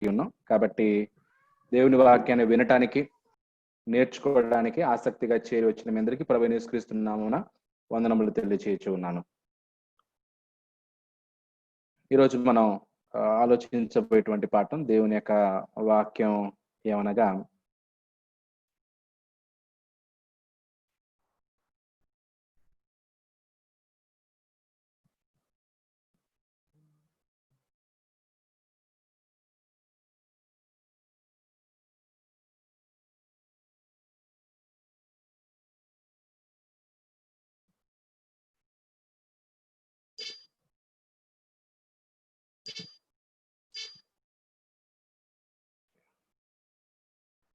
ఉన్నాం. కాబట్టి దేవుని వాక్యాన్ని వినటానికి, నేర్చుకోవడానికి ఆసక్తిగా చేరి వచ్చిన మీ అందరికీ ప్రభువైన యేసుక్రీస్తు నామమున వందనములు తెలియజేయచ్చు ఉన్నాను. ఈరోజు మనం ఆలోచించబోయేటువంటి పాఠం దేవుని యొక్క వాక్యం ఏమనగా,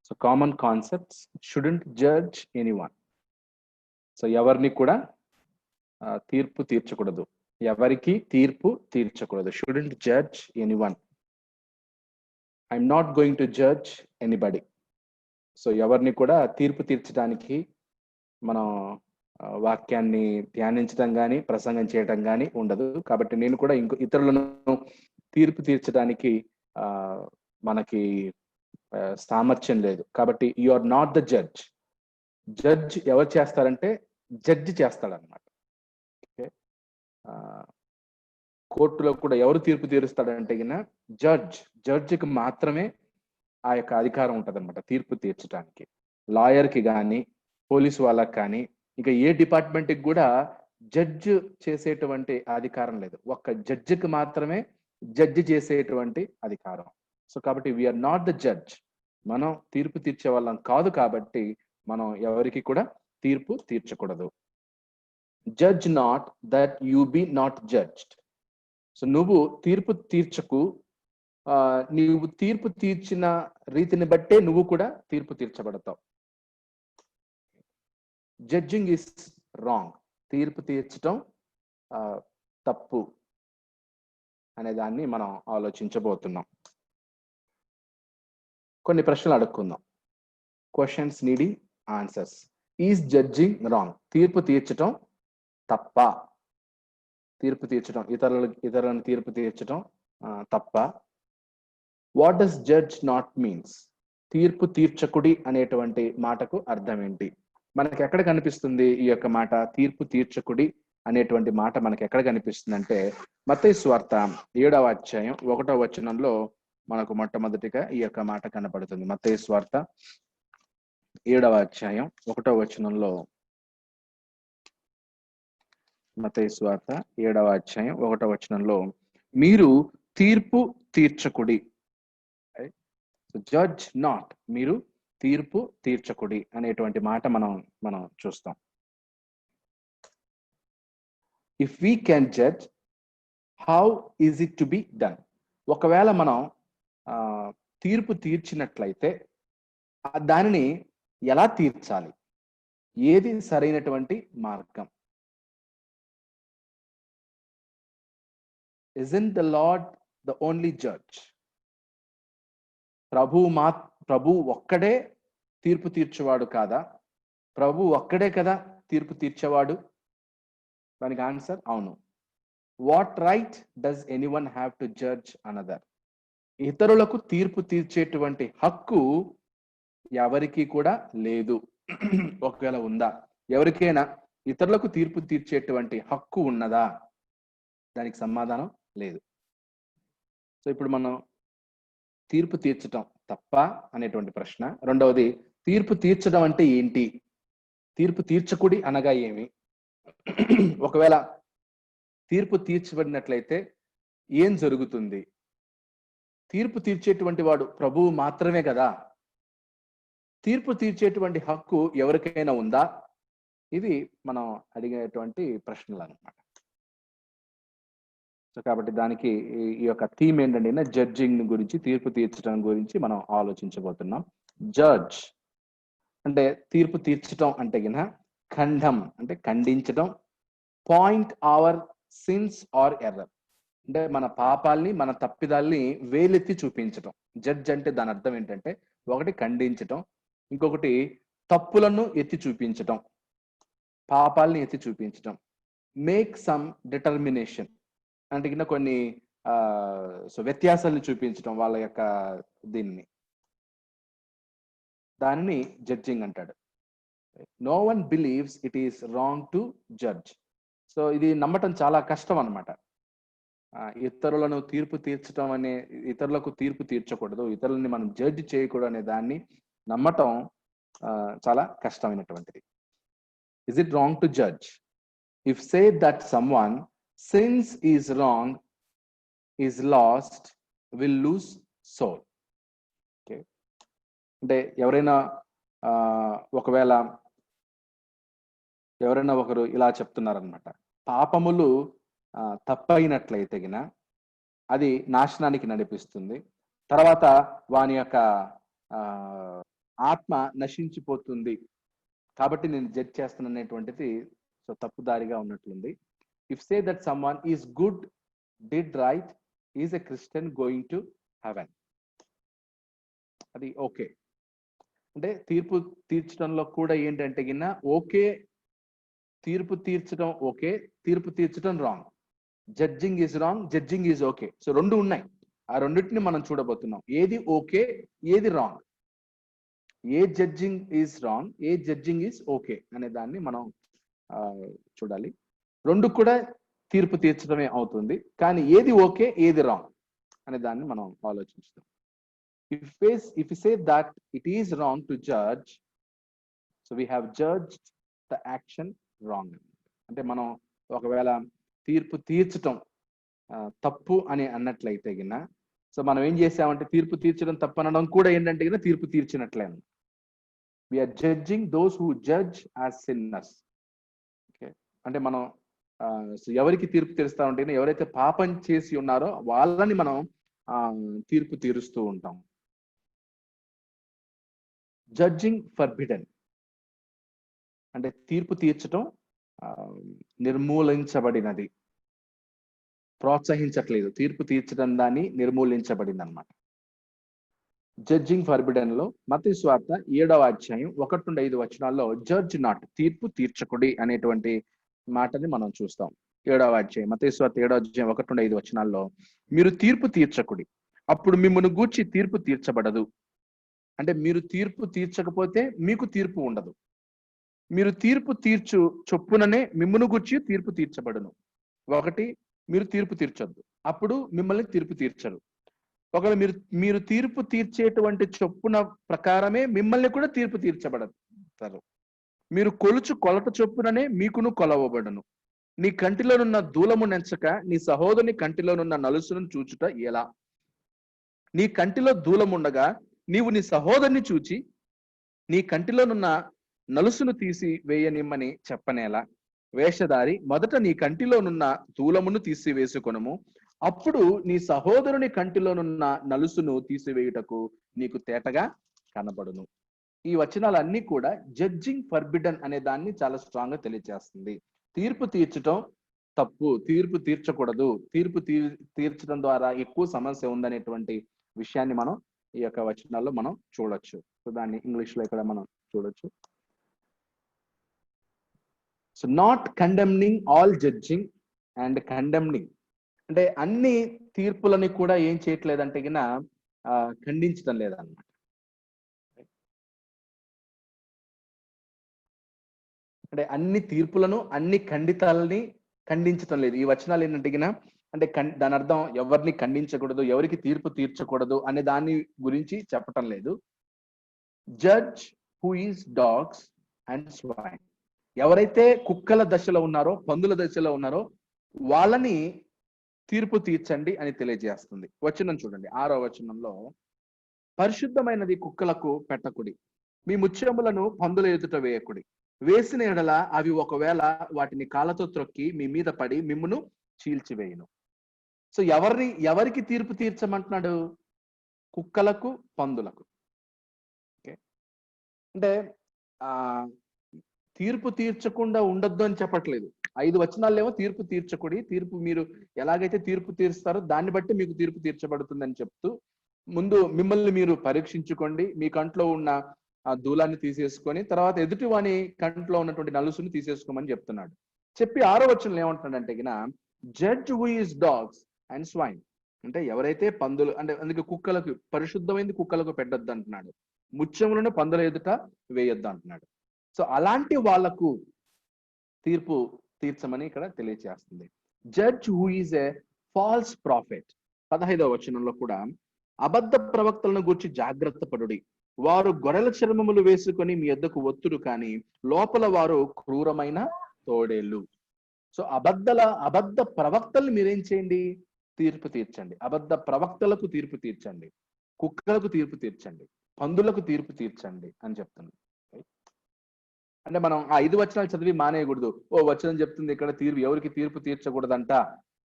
so common concepts shouldn't judge anyone. So ఎవరిని కూడా తీర్పు తీర్చకూడదు, ఎవరికి తీర్పు తీర్చకూడదు. Shouldn't judge anyone. I'm not going to judge anybody. So ఎవరిని కూడా తీర్పు తీర్చడానికి మనం వాక్యాన్ని ధ్యానించడం కానీ ప్రసంగం చేయడం కానీ ఉండదు. కాబట్టి నేను కూడా ఇతరులను తీర్పు తీర్చడానికి మనకి సామర్థ్యం లేదు. కాబట్టి you are not the judge. Judge ఎవరు చేస్తారంటే జడ్జి చేస్తాడనమాట. ఓకే, కోర్టులో కూడా ఎవరు తీర్పు తీరుస్తాడంటే జడ్జికి మాత్రమే ఆ యొక్క అధికారం ఉంటుంది అనమాట తీర్పు తీర్చడానికి. లాయర్కి కానీ, పోలీసు వాళ్ళకి కానీ, ఇంకా ఏ డిపార్ట్మెంట్కి కూడా జడ్జ్ చేసేటువంటి అధికారం లేదు. ఒక్క జడ్జికి మాత్రమే జడ్జి చేసేటువంటి అధికారం. సో కాబట్టి వీఆర్ నాట్ ద జడ్జ్. మనం తీర్పు తీర్చే వాళ్ళం కాదు. కాబట్టి మనం ఎవరికి కూడా తీర్పు తీర్చకూడదు. Judge not that you be not judged. So నువ్వు తీర్పు తీర్చకు. నువ్వు తీర్పు తీర్చిన రీతిని బట్టే నువ్వు కూడా తీర్పు తీర్చబడతావు. Judging is wrong. తీర్పు తీర్చడం తప్పు అనే దాన్ని మనం ఆలోచించబోతున్నాం. కొన్ని ప్రశ్నలు అడుక్కుందాం. Questions needing answers. Is judging wrong? తీర్పు తీర్చడం తప్ప? తీర్పు తీర్చడం, ఇతరులను తీర్పు తీర్చడం తప్ప? What does judge not means? తీర్పు తీర్చకుడి అనేటువంటి మాటకు అర్థం ఏంటి? మనకి ఎక్కడ కనిపిస్తుంది ఈ యొక్క మాట? తీర్పు తీర్చకుడి అనేటువంటి మాట మనకి ఎక్కడ కనిపిస్తుంది అంటే మత్తయి సువార్త 7వ అధ్యాయం 1వ వచనంలో మనకు మొట్టమొదటిగా ఈ యొక్క మాట కనపడుతుంది. మత్తయి సువార్త 7వ అధ్యాయం 1వ వచనంలో, మత్తయి సువార్త 7వ అధ్యాయం 1వ వచనంలో, మీరు తీర్పు తీర్చకుడి. జడ్జ్ నాట్, మీరు తీర్పు తీర్చకుడి అనేటువంటి మాట మనం చూస్తాం. If we can judge, how is it to be done? ఒకవేళ మనం తీర్పు తీర్చినట్లయితే దానిని ఎలా తీర్చాలి? ఏది సరైనటువంటి మార్గం? Isn't the Lord the only judge? ప్రభు ఒక్కడే తీర్పు తీర్చేవాడు కాదా? ప్రభు ఒక్కడే కదా తీర్పు తీర్చేవాడు? దానికి ఆన్సర్ అవును. What right does anyone have to judge another? ఇతరులకు తీర్పు తీర్చేటువంటి హక్కు ఎవరికి కూడా లేదు. ఒకవేళ ఉందా? ఎవరికైనా ఇతరులకు తీర్పు తీర్చేటువంటి హక్కు ఉన్నదా? దానికి సమాధానం లేదు. సో ఇప్పుడు మనం తీర్పు తీర్చడం తప్ప అనేటువంటి ప్రశ్న. రెండవది, తీర్పు తీర్చడం అంటే ఏంటి? తీర్పు తీర్చకుడి అనగా ఏమి? ఒకవేళ తీర్పు తీర్చబడినట్లయితే ఏం జరుగుతుంది? తీర్పు తీర్చేటువంటి వాడు ప్రభువు మాత్రమే కదా. తీర్పు తీర్చేటువంటి హక్కు ఎవరికైనా ఉందా? ఇది మనం అడిగేటువంటి ప్రశ్నలు అన్నమాట. సో కాబట్టి దానికి ఈ యొక్క థీమ్ ఏంటంటే జడ్జింగ్ గురించి, తీర్పు తీర్చడం గురించి మనం ఆలోచించబోతున్నాం. జడ్జ్ అంటే తీర్పు తీర్చడం అంటే ఖండం అంటే ఖండించడం. Point our sins are error అంటే మన పాపాల్ని, మన తప్పిదాల్ని వేలెత్తి చూపించడం. జడ్జ్ అంటే దాని అర్థం ఏంటంటే ఒకటి ఖండించడం, ఇంకొకటి తప్పులను ఎత్తి చూపించడం, పాపాలని ఎత్తి చూపించడం. మేక్ సమ్ డిటర్మినేషన్ అంటే కొన్ని సో వ్యత్యాసాలను చూపించడం వాళ్ళ యొక్క దానిని జడ్జింగ్ అంటాడు. No one believes it is wrong to judge. So ఇది నమ్మటం చాలా కష్టం అన్నమాట. ఇతరులను తీర్పు తీర్చడం ఇతరులకు తీర్పు తీర్చకూడదు, ఇతరులని మనం జడ్జ్ చేయకూడదు అనే దాన్ని నమ్మటం చాలా కష్టమైనటువంటిది. Is it wrong to judge? If say that someone sins is wrong is lost will lose soul. Okay, అంటే ఎవరైనా ఒకరు ఇలా చెప్తున్నారనమాట, పాపములు తప్పైనట్లయితే గిన అది నాశనానికి నడిపిస్తుంది, తర్వాత వాని యొక్క ఆత్మ నశించిపోతుంది, కాబట్టి నేను జడ్జ్ చేస్తాననేటువంటిది సో తప్పుదారిగా ఉన్నట్లుంది. If say that someone is good, did right, is a Christian going to heaven, అది ఓకే. అంటే తీర్పు తీర్చడంలో కూడా ఏంటంటే గిన్న ఓకే, తీర్పు తీర్చడం ఓకే, తీర్పు తీర్చడం wrong. Judging is wrong, judging is okay. So రెండు ఉన్నాయి, ఆ రెండింటిని మనం చూడబోతున్నాం. ఏది ఓకే, ఏది wrong, A judging is wrong, A judging is okay అనే దాన్ని మనం చూడాలి. రెండు కూడా తీర్పు తీర్చడమే అవుతుంది, కానీ ఏది ఓకే, ఏది రాంగ్ అనే దాన్ని మనం ఆలోచిస్తాం. If we say that it is wrong to judge, so we have judged the action wrong. అంటే మనం ఒకవేళ తీర్పు తీర్చడం తప్పు అని అన్నట్లయితే గిన, సో మనం ఏం చేసామంటే తీర్పు తీర్చడం తప్పు అనడం కూడా ఏంటంటే గిన తీర్పు తీర్చినట్లే. we are judging those who judge as sinners. Okay, అంటే మనం ఎవరికి తీర్పు తీరుస్తా ఉంటే, ఎవరైతే పాపం చేసి ఉన్నారో వాళ్ళని మనం తీర్పు తీరుస్తూ ఉంటాం. జడ్జింగ్ ఫర్బిడెన్ అంటే తీర్పు తీర్చడం నిర్మూలించబడినది, ప్రోత్సహించట్లేదు, తీర్పు తీర్చడం దాన్ని నిర్మూలించబడింది అనమాట. జడ్జింగ్ ఫర్బిడెన్ లో మత్తయి సువార్త 7వ అధ్యాయం 1-5 వచనాల్లో జడ్జ్ నాట్, తీర్పు తీర్చకుడి అనేటువంటి మాటని మనం చూస్తాం. 7వ అధ్యాయం మత్తయి సువార్త 7వ అధ్యాయం 1-5 వచనాల్లో, మీరు తీర్పు తీర్చకుడి, అప్పుడు మిమ్మును గూర్చి తీర్పు తీర్చబడదు. అంటే మీరు తీర్పు తీర్చకపోతే మీకు తీర్పు ఉండదు. మీరు తీర్పు తీర్చు చొప్పుననే మిమ్మును గూర్చి తీర్పు తీర్చబడును. ఒకటి, మీరు తీర్పు తీర్చొద్దు, అప్పుడు మిమ్మల్ని తీర్పు తీర్చరు. ఒకవేళ మీరు తీర్పు తీర్చేటువంటి చొప్పున ప్రకారమే మిమ్మల్ని కూడా తీర్పు తీర్చబడతారు. మీరు కొలత చొప్పుననే మీకును కొలవబడును. నీ కంటిలోనున్న దూలము నెంచక నీ సహోదరుని కంటిలోనున్న నలుసును చూచుట ఎలా? నీ కంటిలో దూలముండగా నీవు నీ సహోదరుని చూచి నీ కంటిలోనున్న నలుసును తీసి వేయనిమ్మని చెప్పనేలా? వేషధారి, మొదట నీ కంటిలోనున్న దూలమును తీసివేసుకొనుము, అప్పుడు నీ సహోదరుని కంటిలోనున్న నలుసును తీసివేయుటకు నీకు తేటగా కనబడును. ఈ వచనాలన్నీ కూడా జడ్జింగ్ ఫర్బిడన్ అనే దాన్ని చాలా స్ట్రాంగ్ గా తెలియజేస్తుంది. తీర్పు తీర్చడం తప్పు, తీర్పు తీర్చకూడదు, తీర్పు తీర్చడం ద్వారా ఎక్కువ సమస్య ఉందనేటువంటి విషయాన్ని మనం ఈ యొక్క వచనాల్లో మనం చూడొచ్చు. సో దాన్ని ఇంగ్లీష్ లో ఇక్కడ మనం చూడొచ్చు. So not condemning all judging and condemning అంటే అన్ని తీర్పులని కూడా ఏం చేయట్లేదంటే గిన ఖండించడం లేదన్నమాట. అంటే అన్ని తీర్పులను, అన్ని ఖండితాలని ఖండించటం లేదు. ఈ వచనాలు ఏంటంటే గిన అంటే దాని అర్థం ఎవరిని ఖండించకూడదు, ఎవరికి తీర్పు తీర్చకూడదు అనే దాని గురించి చెప్పటం లేదు. Judge who is dogs and swine, ఎవరైతే కుక్కల దశలో ఉన్నారో, పందుల దశలో ఉన్నారో వాళ్ళని తీర్పు తీర్చండి అని తెలియజేస్తుంది. వచనం చూడండి, 6వ వచనంలో, పరిశుద్ధమైనది కుక్కలకు పెట్టకుడి, మీ ముత్యములను పందుల ఎదుట వేయకుడి, వేసిన ఎడల అవి ఒకవేళ వాటిని కాళ్ళతో త్రొక్కి మీ మీద పడి మిమ్మును చీల్చివేయును. సో ఎవరికి తీర్పు తీర్చమంటున్నాడు? కుక్కలకు, పందులకు. ఓకే, అంటే తీర్పు తీర్చకుండా ఉండొద్దు అని చెప్పట్లేదు. 5 వచనాలేమో తీర్పు తీర్చకుడి, తీర్పు మీరు ఎలాగైతే తీర్పు తీరుస్తారో దాన్ని బట్టి మీకు తీర్పు తీర్చబడుతుందని చెప్తూ, ముందు మిమ్మల్ని మీరు పరీక్షించుకోండి, మీ కంట్లో ఉన్న దూలాన్ని తీసేసుకొని తర్వాత ఎదుటి వాని కంట్లో ఉన్నటువంటి నలుసుని తీసేసుకోమని చెప్తున్నాడు. చెప్పి 6వ వచనంలో ఏమంటున్నాడంటే గిన, judge who is dogs and swine, అంటే ఎవరైతే పందులు అంటే అందుకే కుక్కలకు పరిశుద్ధమైంది కుక్కలకు పెట్టొద్దు అంటున్నాడు, ముత్యములను పందుల ఎదుట వేయొద్దు అంటున్నాడు. సో అలాంటి వాళ్లకు తీర్పు తీర్చమని ఇక్కడ తెలియజేస్తుంది. Judge who is a falls profit. 15వ వచనంలో కూడా అబద్ధ ప్రవక్తలను గూర్చి జాగ్రత్త పడుడి, వారు గొర్రెల చర్మములు వేసుకొని మీ యొద్దకు ఒత్తురు, కానీ లోపల వారు క్రూరమైన తోడేళ్ళు. సో అబద్ధ ప్రవక్తల్ని మీరేం చేయండి, తీర్పు తీర్చండి. అబద్ధ ప్రవక్తలకు తీర్పు తీర్చండి, కుక్కలకు తీర్పు తీర్చండి, పందులకు తీర్పు తీర్చండి అని చెప్తుంది. అంటే మనం ఆ 5 వచనాలు చదివి మానేయకూడదు. ఓ వచనం చెప్తుంది ఇక్కడ ఎవరికి తీర్పు తీర్చకూడదంట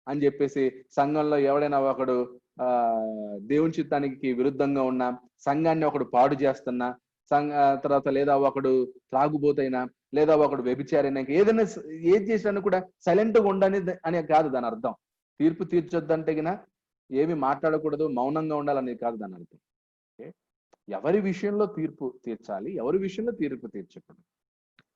అని చెప్పేసి సంఘంలో ఎవడైనా ఒకడు దేవుని చిత్తానికి విరుద్ధంగా ఉన్నా, సంఘాన్ని ఒకడు పాడు చేస్తున్నా, తర్వాత లేదా ఒకడు త్రాగుబోతైనా, లేదా ఒకడు వ్యభిచారైనా, ఏదైనా ఏది చేసినా కూడా సైలెంట్గా ఉండని అనే కాదు దాని అర్థం. తీర్పు తీర్చొద్దంటే గిన ఏమి మాట్లాడకూడదు, మౌనంగా ఉండాలనేది కాదు దాని అర్థం. ఎవరి విషయంలో తీర్పు తీర్చాలి, ఎవరి విషయంలో తీర్పు తీర్చకూడదు,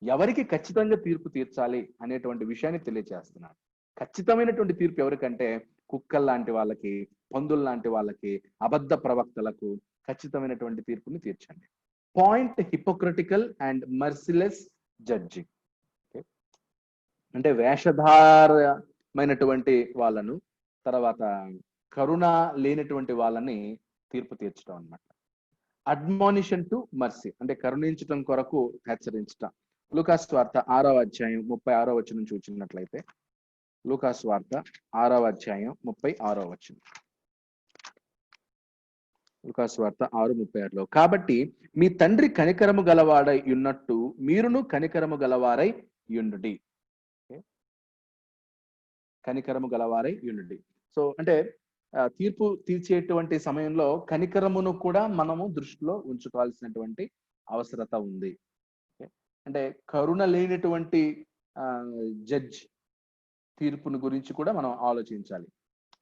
ఎవరికి ఖచ్చితంగా తీర్పు తీర్చాలి అనేటువంటి విషయాన్ని తెలియజేస్తున్నాడు. ఖచ్చితమైనటువంటి తీర్పు ఎవరికంటే కుక్కల్ లాంటి వాళ్ళకి, పందుల లాంటి వాళ్ళకి, అబద్ధ ప్రవక్తలకు ఖచ్చితమైనటువంటి తీర్పుని తీర్చండి. Point hypocritical and merciless judging. అంటే వేషధారమైనటువంటి వాళ్ళను, తర్వాత కరుణ లేనటువంటి వాళ్ళని తీర్పు తీర్చడం అన్నమాట. అడ్మానిషన్ టు మర్సీ అంటే కరుణించటం కొరకు హెచ్చరించటం. లూకాసు వార్త 6వ అధ్యాయం 36వ వచనం చూచినట్లయితే, లూకాసు వార్త 6వ అధ్యాయం 36వ వచనం. లూకాసు వార్త 6:36లో, కాబట్టి మీ తండ్రి కనికరము గలవాడై ఉన్నట్టు మీరును కనికరము గలవారై యుండుడి. కనికరము గలవారై యుండుడి. సో అంటే తీర్పు తీర్చేటువంటి సమయంలో కనికరమును కూడా మనము దృష్టిలో ఉంచుకోవాల్సినటువంటి అవసరత ఉంది. అంటే కరుణ లేనటువంటి జడ్జ్ తీర్పును గురించి కూడా మనం ఆలోచించాలి.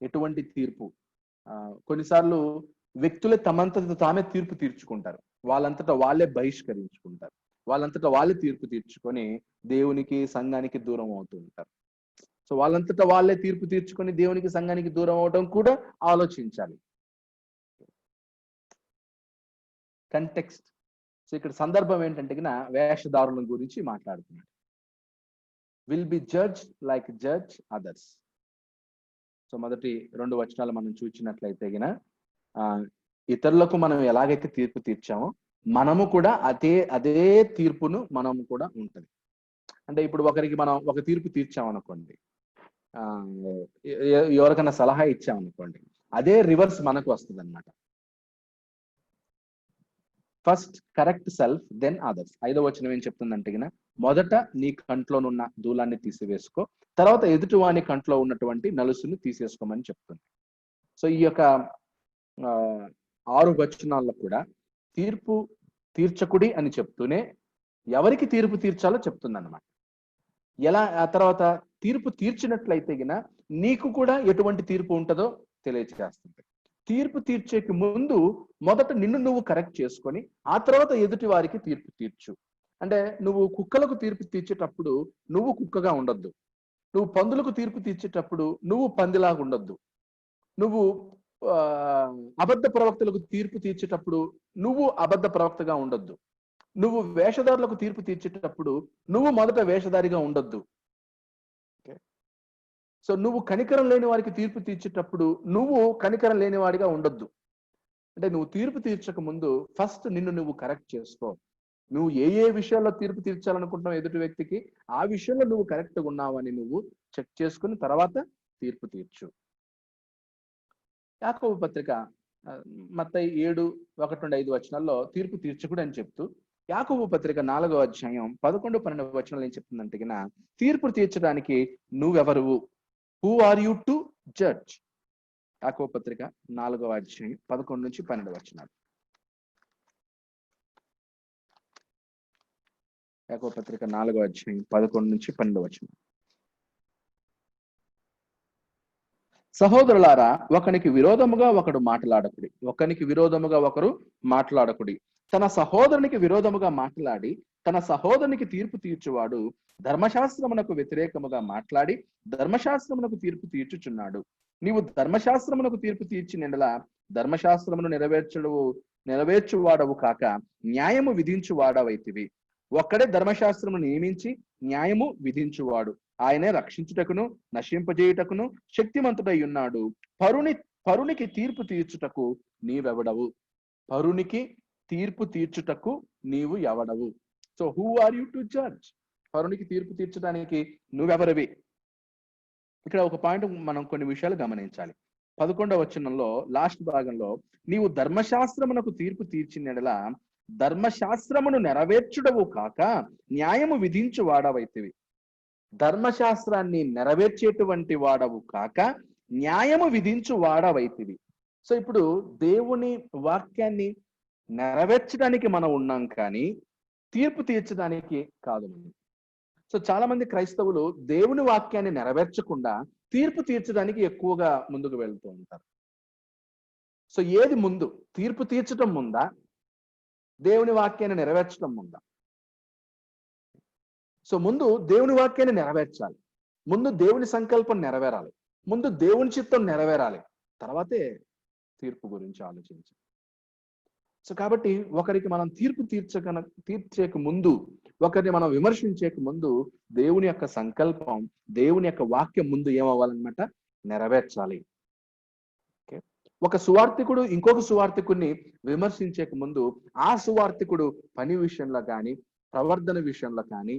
ఎటువంటి తీర్పు, కొన్నిసార్లు వ్యక్తులే తమంతట తామే తీర్పు తీర్చుకుంటారు, వాళ్ళంతటా వాళ్ళే బహిష్కరించుకుంటారు, వాళ్ళంతటా వాళ్ళే తీర్పు తీర్చుకొని దేవునికి సంఘానికి దూరం అవుతూ ఉంటారు. సో వాళ్ళంతటా వాళ్ళే తీర్పు తీర్చుకొని దేవునికి సంఘానికి దూరం అవడం కూడా ఆలోచించాలి. కంటెక్స్ట్. సో ఇక్కడ సందర్భం ఏంటంటే వేషధారుల గురించి మాట్లాడుతున్నాడు. Will be judge like judge others. So మొదటి 2 వచనాలు మనం చూసినట్లయితే ఇతరులకు మనం ఎలాగైతే తీర్పు తీర్చామో మనము కూడా అదే తీర్పును మనము కూడా ఉంటుంది. అంటే ఇప్పుడు ఒకరికి మనం ఒక తీర్పు తీర్చామనుకోండి, ఎవరికైనా సలహా ఇచ్చామనుకోండి, అదే రివర్స్ మనకు వస్తుంది అన్నమాట. First correct self then others. 5వ వచనం ఏం చెప్తుందంటే మొదట నీ కంట్లోనున్న దూలాన్ని తీసివేసుకో, తర్వాత ఎదుటి వాని కంట్లో ఉన్నటువంటి నలుసును తీసేసుకోమని చెప్తుంది. సో ఈ యొక్క 6 వచనాల్లో కూడా తీర్పు తీర్చకుడి అని చెప్తూనే ఎవరికి తీర్పు తీర్చాలో చెప్తుంది అన్నమాట. ఎలా ఆ తర్వాత తీర్పు తీర్చినట్లయితే నీకు కూడా ఎటువంటి తీర్పు ఉంటుందో తెలియజేస్తుంది. తీర్పు తీర్చేకి ముందు మొదట నిన్ను నువ్వు కరెక్ట్ చేసుకొని ఆ తర్వాత ఎదుటి వారికి తీర్పు తీర్చు. అంటే నువ్వు కుక్కలకు తీర్పు తీర్చేటప్పుడు నువ్వు కుక్కగా ఉండొద్దు, నువ్వు పందులకు తీర్పు తీర్చేటప్పుడు నువ్వు పందిలాగా ఉండొద్దు, నువ్వు అబద్ధ ప్రవక్తలకు తీర్పు తీర్చేటప్పుడు నువ్వు అబద్ధ ప్రవక్తగా ఉండొద్దు, నువ్వు వేషధారులకు తీర్పు తీర్చేటప్పుడు నువ్వు మొదట వేషధారిగా ఉండొద్దు. సో నువ్వు కనికరం లేని వారికి తీర్పు తీర్చేటప్పుడు నువ్వు కనికరం లేని వాడిగా ఉండొద్దు. అంటే నువ్వు తీర్పు తీర్చక ముందు ఫస్ట్ నిన్ను నువ్వు కరెక్ట్ చేసుకో. నువ్వు ఏ విషయాల్లో తీర్పు తీర్చాలనుకుంటున్నావు ఎదుటి వ్యక్తికి, ఆ విషయంలో నువ్వు కరెక్ట్గా ఉన్నావని నువ్వు చెక్ చేసుకుని తర్వాత తీర్పు తీర్చు. యాకోబు పత్రిక మత్తయి 7:1-5 వచనాల్లో తీర్పు తీర్చకుడు అని చెప్తూ, యాకోబు పత్రిక 4వ అధ్యాయం 11-12 వచనాలు ఏం చెప్తుందంటే తీర్పు తీర్చడానికి నువ్వెవరు, who are you to judge. యాకోబు పత్రిక 4వ అధ్యాయం 11-12 వచనాలు. యాకోబు పత్రిక 4వ అధ్యాయం 11-12 వచనం. సహోదరులారా, ఒకనికి విరోధముగా ఒకడు మాట్లాడకుడి, ఒకనికి విరోధముగా ఒకరు మాట్లాడకుడి. తన సహోదరునికి విరోధముగా మాట్లాడి తన సహోదరునికి తీర్పు తీర్చువాడు ధర్మశాస్త్రమునకు వ్యతిరేకముగా మాట్లాడి ధర్మశాస్త్రమునకు తీర్పు తీర్చుచున్నాడు. నీవు ధర్మశాస్త్రమునకు తీర్పు తీర్చిన ఎడల ధర్మశాస్త్రమును నెరవేర్చువాడవు కాక న్యాయము విధించువాడవైతివి. ఒక్కడే ధర్మశాస్త్రమును నియమించి న్యాయము విధించువాడు. ఆయనే రక్షించుటకును నశింపజేయుటకును శక్తిమంతుడై ఉన్నాడు. పరునికి తీర్పు తీర్చుటకు నీవెవడవు? పరునికి తీర్పు తీర్చుటకు నీవు ఎవడవు? So who are you to judge? పరునికి తీర్పు తీర్చడానికి నువ్వెవరివి? ఇక్కడ ఒక పాయింట్ మనం కొన్ని విషయాలు గమనించాలి. 11వ వచనంలో లాస్ట్ భాగంలో, నీవు ధర్మశాస్త్రమునకు తీర్పు తీర్చిన ఎడల ధర్మశాస్త్రమును నెరవేర్చుడవు కాక న్యాయము విధించు వాడవైతివి. ధర్మశాస్త్రాన్ని నెరవేర్చేటువంటి వాడవు కాక న్యాయము విధించు వాడవైతివి. సో ఇప్పుడు దేవుని వాక్యాన్ని నెరవేర్చడానికి మనం ఉన్నాం, కానీ తీర్పు తీర్చడానికి కాదు. సో చాలా మంది క్రైస్తవులు దేవుని వాక్యాన్ని నెరవేర్చకుండా తీర్పు తీర్చడానికి ఎక్కువగా ముందుకు వెళ్తూ ఉంటారు. సో ఏది ముందు? తీర్పు తీర్చడం ముందా, దేవుని వాక్యాన్ని నెరవేర్చడం ముందా? సో ముందు దేవుని వాక్యాన్ని నెరవేర్చాలి, ముందు దేవుని సంకల్పం నెరవేరాలి, ముందు దేవుని చిత్తం నెరవేరాలి, తర్వాతే తీర్పు గురించి ఆలోచించాలి. సో కాబట్టి ఒకరికి మనం తీర్పు తీర్చేక ముందు, ఒకరిని మనం విమర్శించేక ముందు దేవుని యొక్క సంకల్పం, దేవుని యొక్క వాక్యం ముందు ఏమవ్వాలన్నమాట? నెరవేర్చాలి. ఓకే, ఒక సువార్థికుడు ఇంకొక సువార్థికుడిని విమర్శించేక ముందు ఆ సువార్థికుడు పని విషయంలో కానీ, ప్రవర్తన విషయంలో కానీ,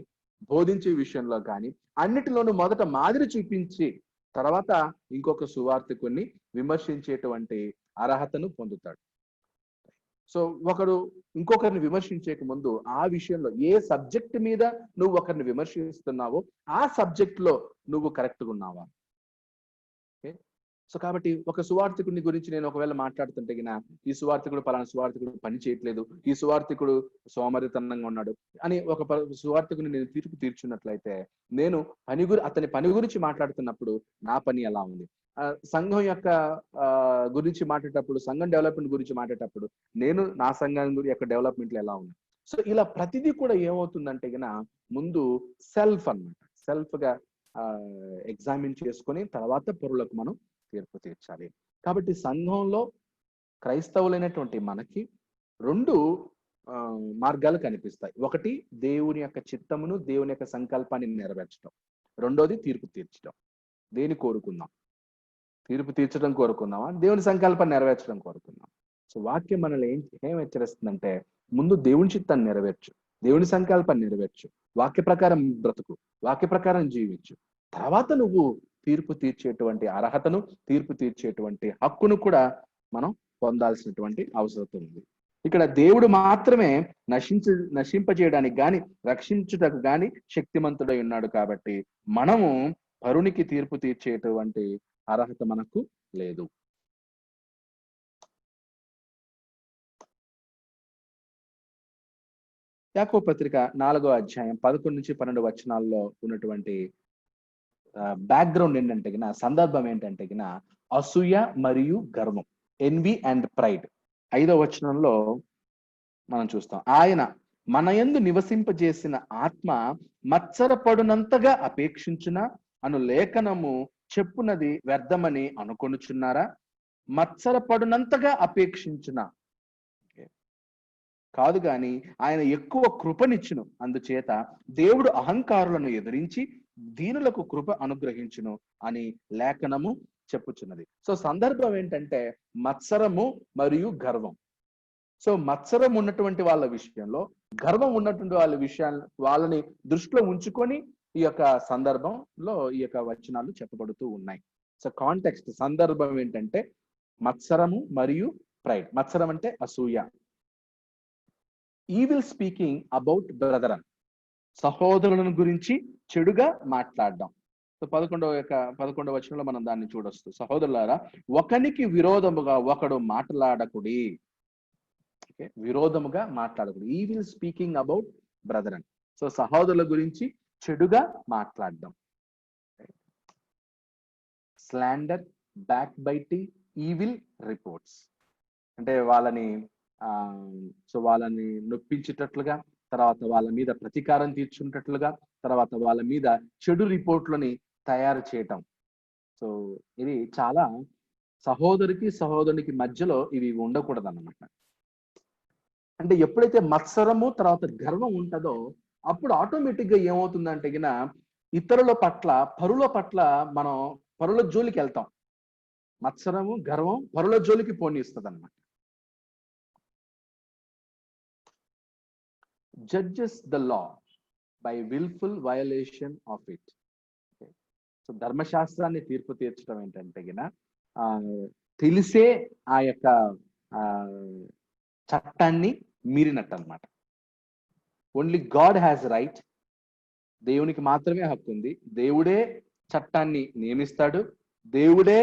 బోధించే విషయంలో కానీ అన్నిటిలోనూ మొదట మాదిరి చూపించి తర్వాత ఇంకొక సువార్థికుడిని విమర్శించేటువంటి అర్హతను పొందుతాడు. సో ఒకడు ఇంకొకరిని విమర్శించేక ముందు ఆ విషయంలో ఏ సబ్జెక్ట్ మీద నువ్వు ఒకరిని విమర్శిస్తున్నావో ఆ సబ్జెక్ట్ లో నువ్వు కరెక్ట్గా ఉన్నావా? ఓకే, సో కాబట్టి ఒక సువార్థికుడిని గురించి నేను ఒకవేళ మాట్లాడుతుంటే గిన, ఈ సువార్థికుడు పలానా సువార్థికుడు పని చేయట్లేదు, ఈ సువార్థికుడు సోమరితనంగా ఉన్నాడు అని ఒక సువార్థికుడిని నేను తీర్పు తీర్చున్నట్లయితే, నేను అతని పని గురించి మాట్లాడుతున్నప్పుడు నా పని ఎలా ఉంది? సంఘం యొక్క గురించి మాట్లాడేటప్పుడు, సంఘం డెవలప్మెంట్ గురించి మాట్లాడేటప్పుడు నేను నా సంఘం యొక్క డెవలప్మెంట్లు ఎలా ఉంది? సో ఇలా ప్రతిదీ కూడా ఏమవుతుందంటే గిన ముందు సెల్ఫ్ గా ఎగ్జామిన్ చేసుకొని తర్వాత పరులకు మనం తీర్పు తీర్చాలి. కాబట్టి సంఘంలో క్రైస్తవులైనటువంటి మనకి రెండు మార్గాలు కనిపిస్తాయి. ఒకటి దేవుని యొక్క చిత్తమును, దేవుని యొక్క సంకల్పాన్ని నెరవేర్చడం. రెండోది తీర్పు తీర్చడం. దేని కోరుకుందాం? తీర్పు తీర్చడం కోరుకుందామా, దేవుని సంకల్పాన్ని నెరవేర్చడం కోరుకుందాం? సో వాక్యం మనల్ని ఏం హెచ్చరిస్తుందంటే, ముందు దేవుని చిత్తాన్ని నెరవేర్చు, దేవుని సంకల్పాన్ని నెరవేర్చు, వాక్య ప్రకారం బ్రతుకు, వాక్య ప్రకారం జీవించు. తర్వాత నువ్వు తీర్పు తీర్చేటువంటి అర్హతను, తీర్పు తీర్చేటువంటి హక్కును కూడా మనం పొందాల్సినటువంటి అవసరం ఉంది. ఇక్కడ దేవుడు మాత్రమే నశింపజేయడానికి గాని, రక్షించుటకు గాని శక్తిమంతుడై ఉన్నాడు. కాబట్టి మనము పరునికి తీర్పు తీర్చేటువంటి అర్హత మనకు లేదు. యాకోబు పత్రిక 4వ అధ్యాయం 11 నుంచి 12 వచనాల్లో ఉన్నటువంటి బ్యాక్గ్రౌండ్ ఏంటంటే గిన, సందర్భం ఏంటంటే గిన, అసూయ మరియు గర్వం, ఎన్వి అండ్ ప్రైడ్. 5వ వచనంలో మనం చూస్తాం, ఆయన మన యందు నివసింపజేసిన ఆత్మ మత్సరపడునంతగా అపేక్షించిన అను లేఖనము చెప్పునది వ్యర్థమని అనుకొనుచున్నారా? మత్సరపడునంతగా అపేక్షించిన కాదు గాని ఆయన ఎక్కువ కృపనిచ్చును, అందుచేత దేవుడు అహంకారులను ఎదిరించి దీనులకు కృప అనుగ్రహించును అని లేఖనము చెప్పుచున్నది. సో సందర్భం ఏంటంటే మత్సరము మరియు గర్వం. సో మత్సరం ఉన్నటువంటి వాళ్ళ విషయంలో, గర్వం ఉన్నటువంటి వాళ్ళ విషయాన్ని, వాళ్ళని దృష్టిలో ఉంచుకొని ఈ యొక్క సందర్భంలో ఈ యొక్క వచనాలు చెప్పబడుతూ ఉన్నాయి. సో కాంటెక్స్ట్, సందర్భం ఏంటంటే మత్సరము మరియు ప్రైడ్. మత్సరం అంటే అసూయ. ఈవిల్ స్పీకింగ్ అబౌట్ బ్రదరన్, సహోదరులను గురించి చెడుగా మాట్లాడడం. సో 11వ వచనంలో మనం దాన్ని చూడొచ్చు. సహోదరులారా, ఒకనికి విరోధముగా ఒకడు మాట్లాడకుడి. ఓకే, విరోధముగా మాట్లాడకుడి. Evil speaking about brethren. So సహోదరుల గురించి చెడుగా మాట్లాడడం. Slander, back biting, evil reports అంటే వాళ్ళని నొప్పించేటట్లుగా, తర్వాత వాళ్ళ మీద ప్రతీకారం తీర్చుకునేటట్లుగా, తర్వాత వాళ్ళ మీద చెడు రిపోర్ట్లని తయారు చేయటం. సో ఇది చాలా సహోదరికి సహోదరునికి మధ్యలో ఇవి ఉండకూడదు అన్నమాట. అంటే ఎప్పుడైతే మత్సరము తర్వాత గర్వం ఉంటుందో అప్పుడు ఆటోమేటిక్ గా ఏమవుతుందంటే గిన ఇతరుల పట్ల పరుల పట్ల మనం పరుల జోలికి వెళ్తాం. మత్సరము గర్వం పరుల జోలికి పోనీస్తుంది అనమాట. Judges the law by wilful violation of it. So ధర్మశాస్త్రాన్ని తీర్పు తీర్చడం ఏంటంటే గిన తెలిసే ఆ యొక్క చట్టాన్ని మీరినట్టు అనమాట. Only God has right. దేవునికి మాత్రమే హక్కు ఉంది. దేవుడే చట్టాన్ని నియమిస్తాడు, దేవుడే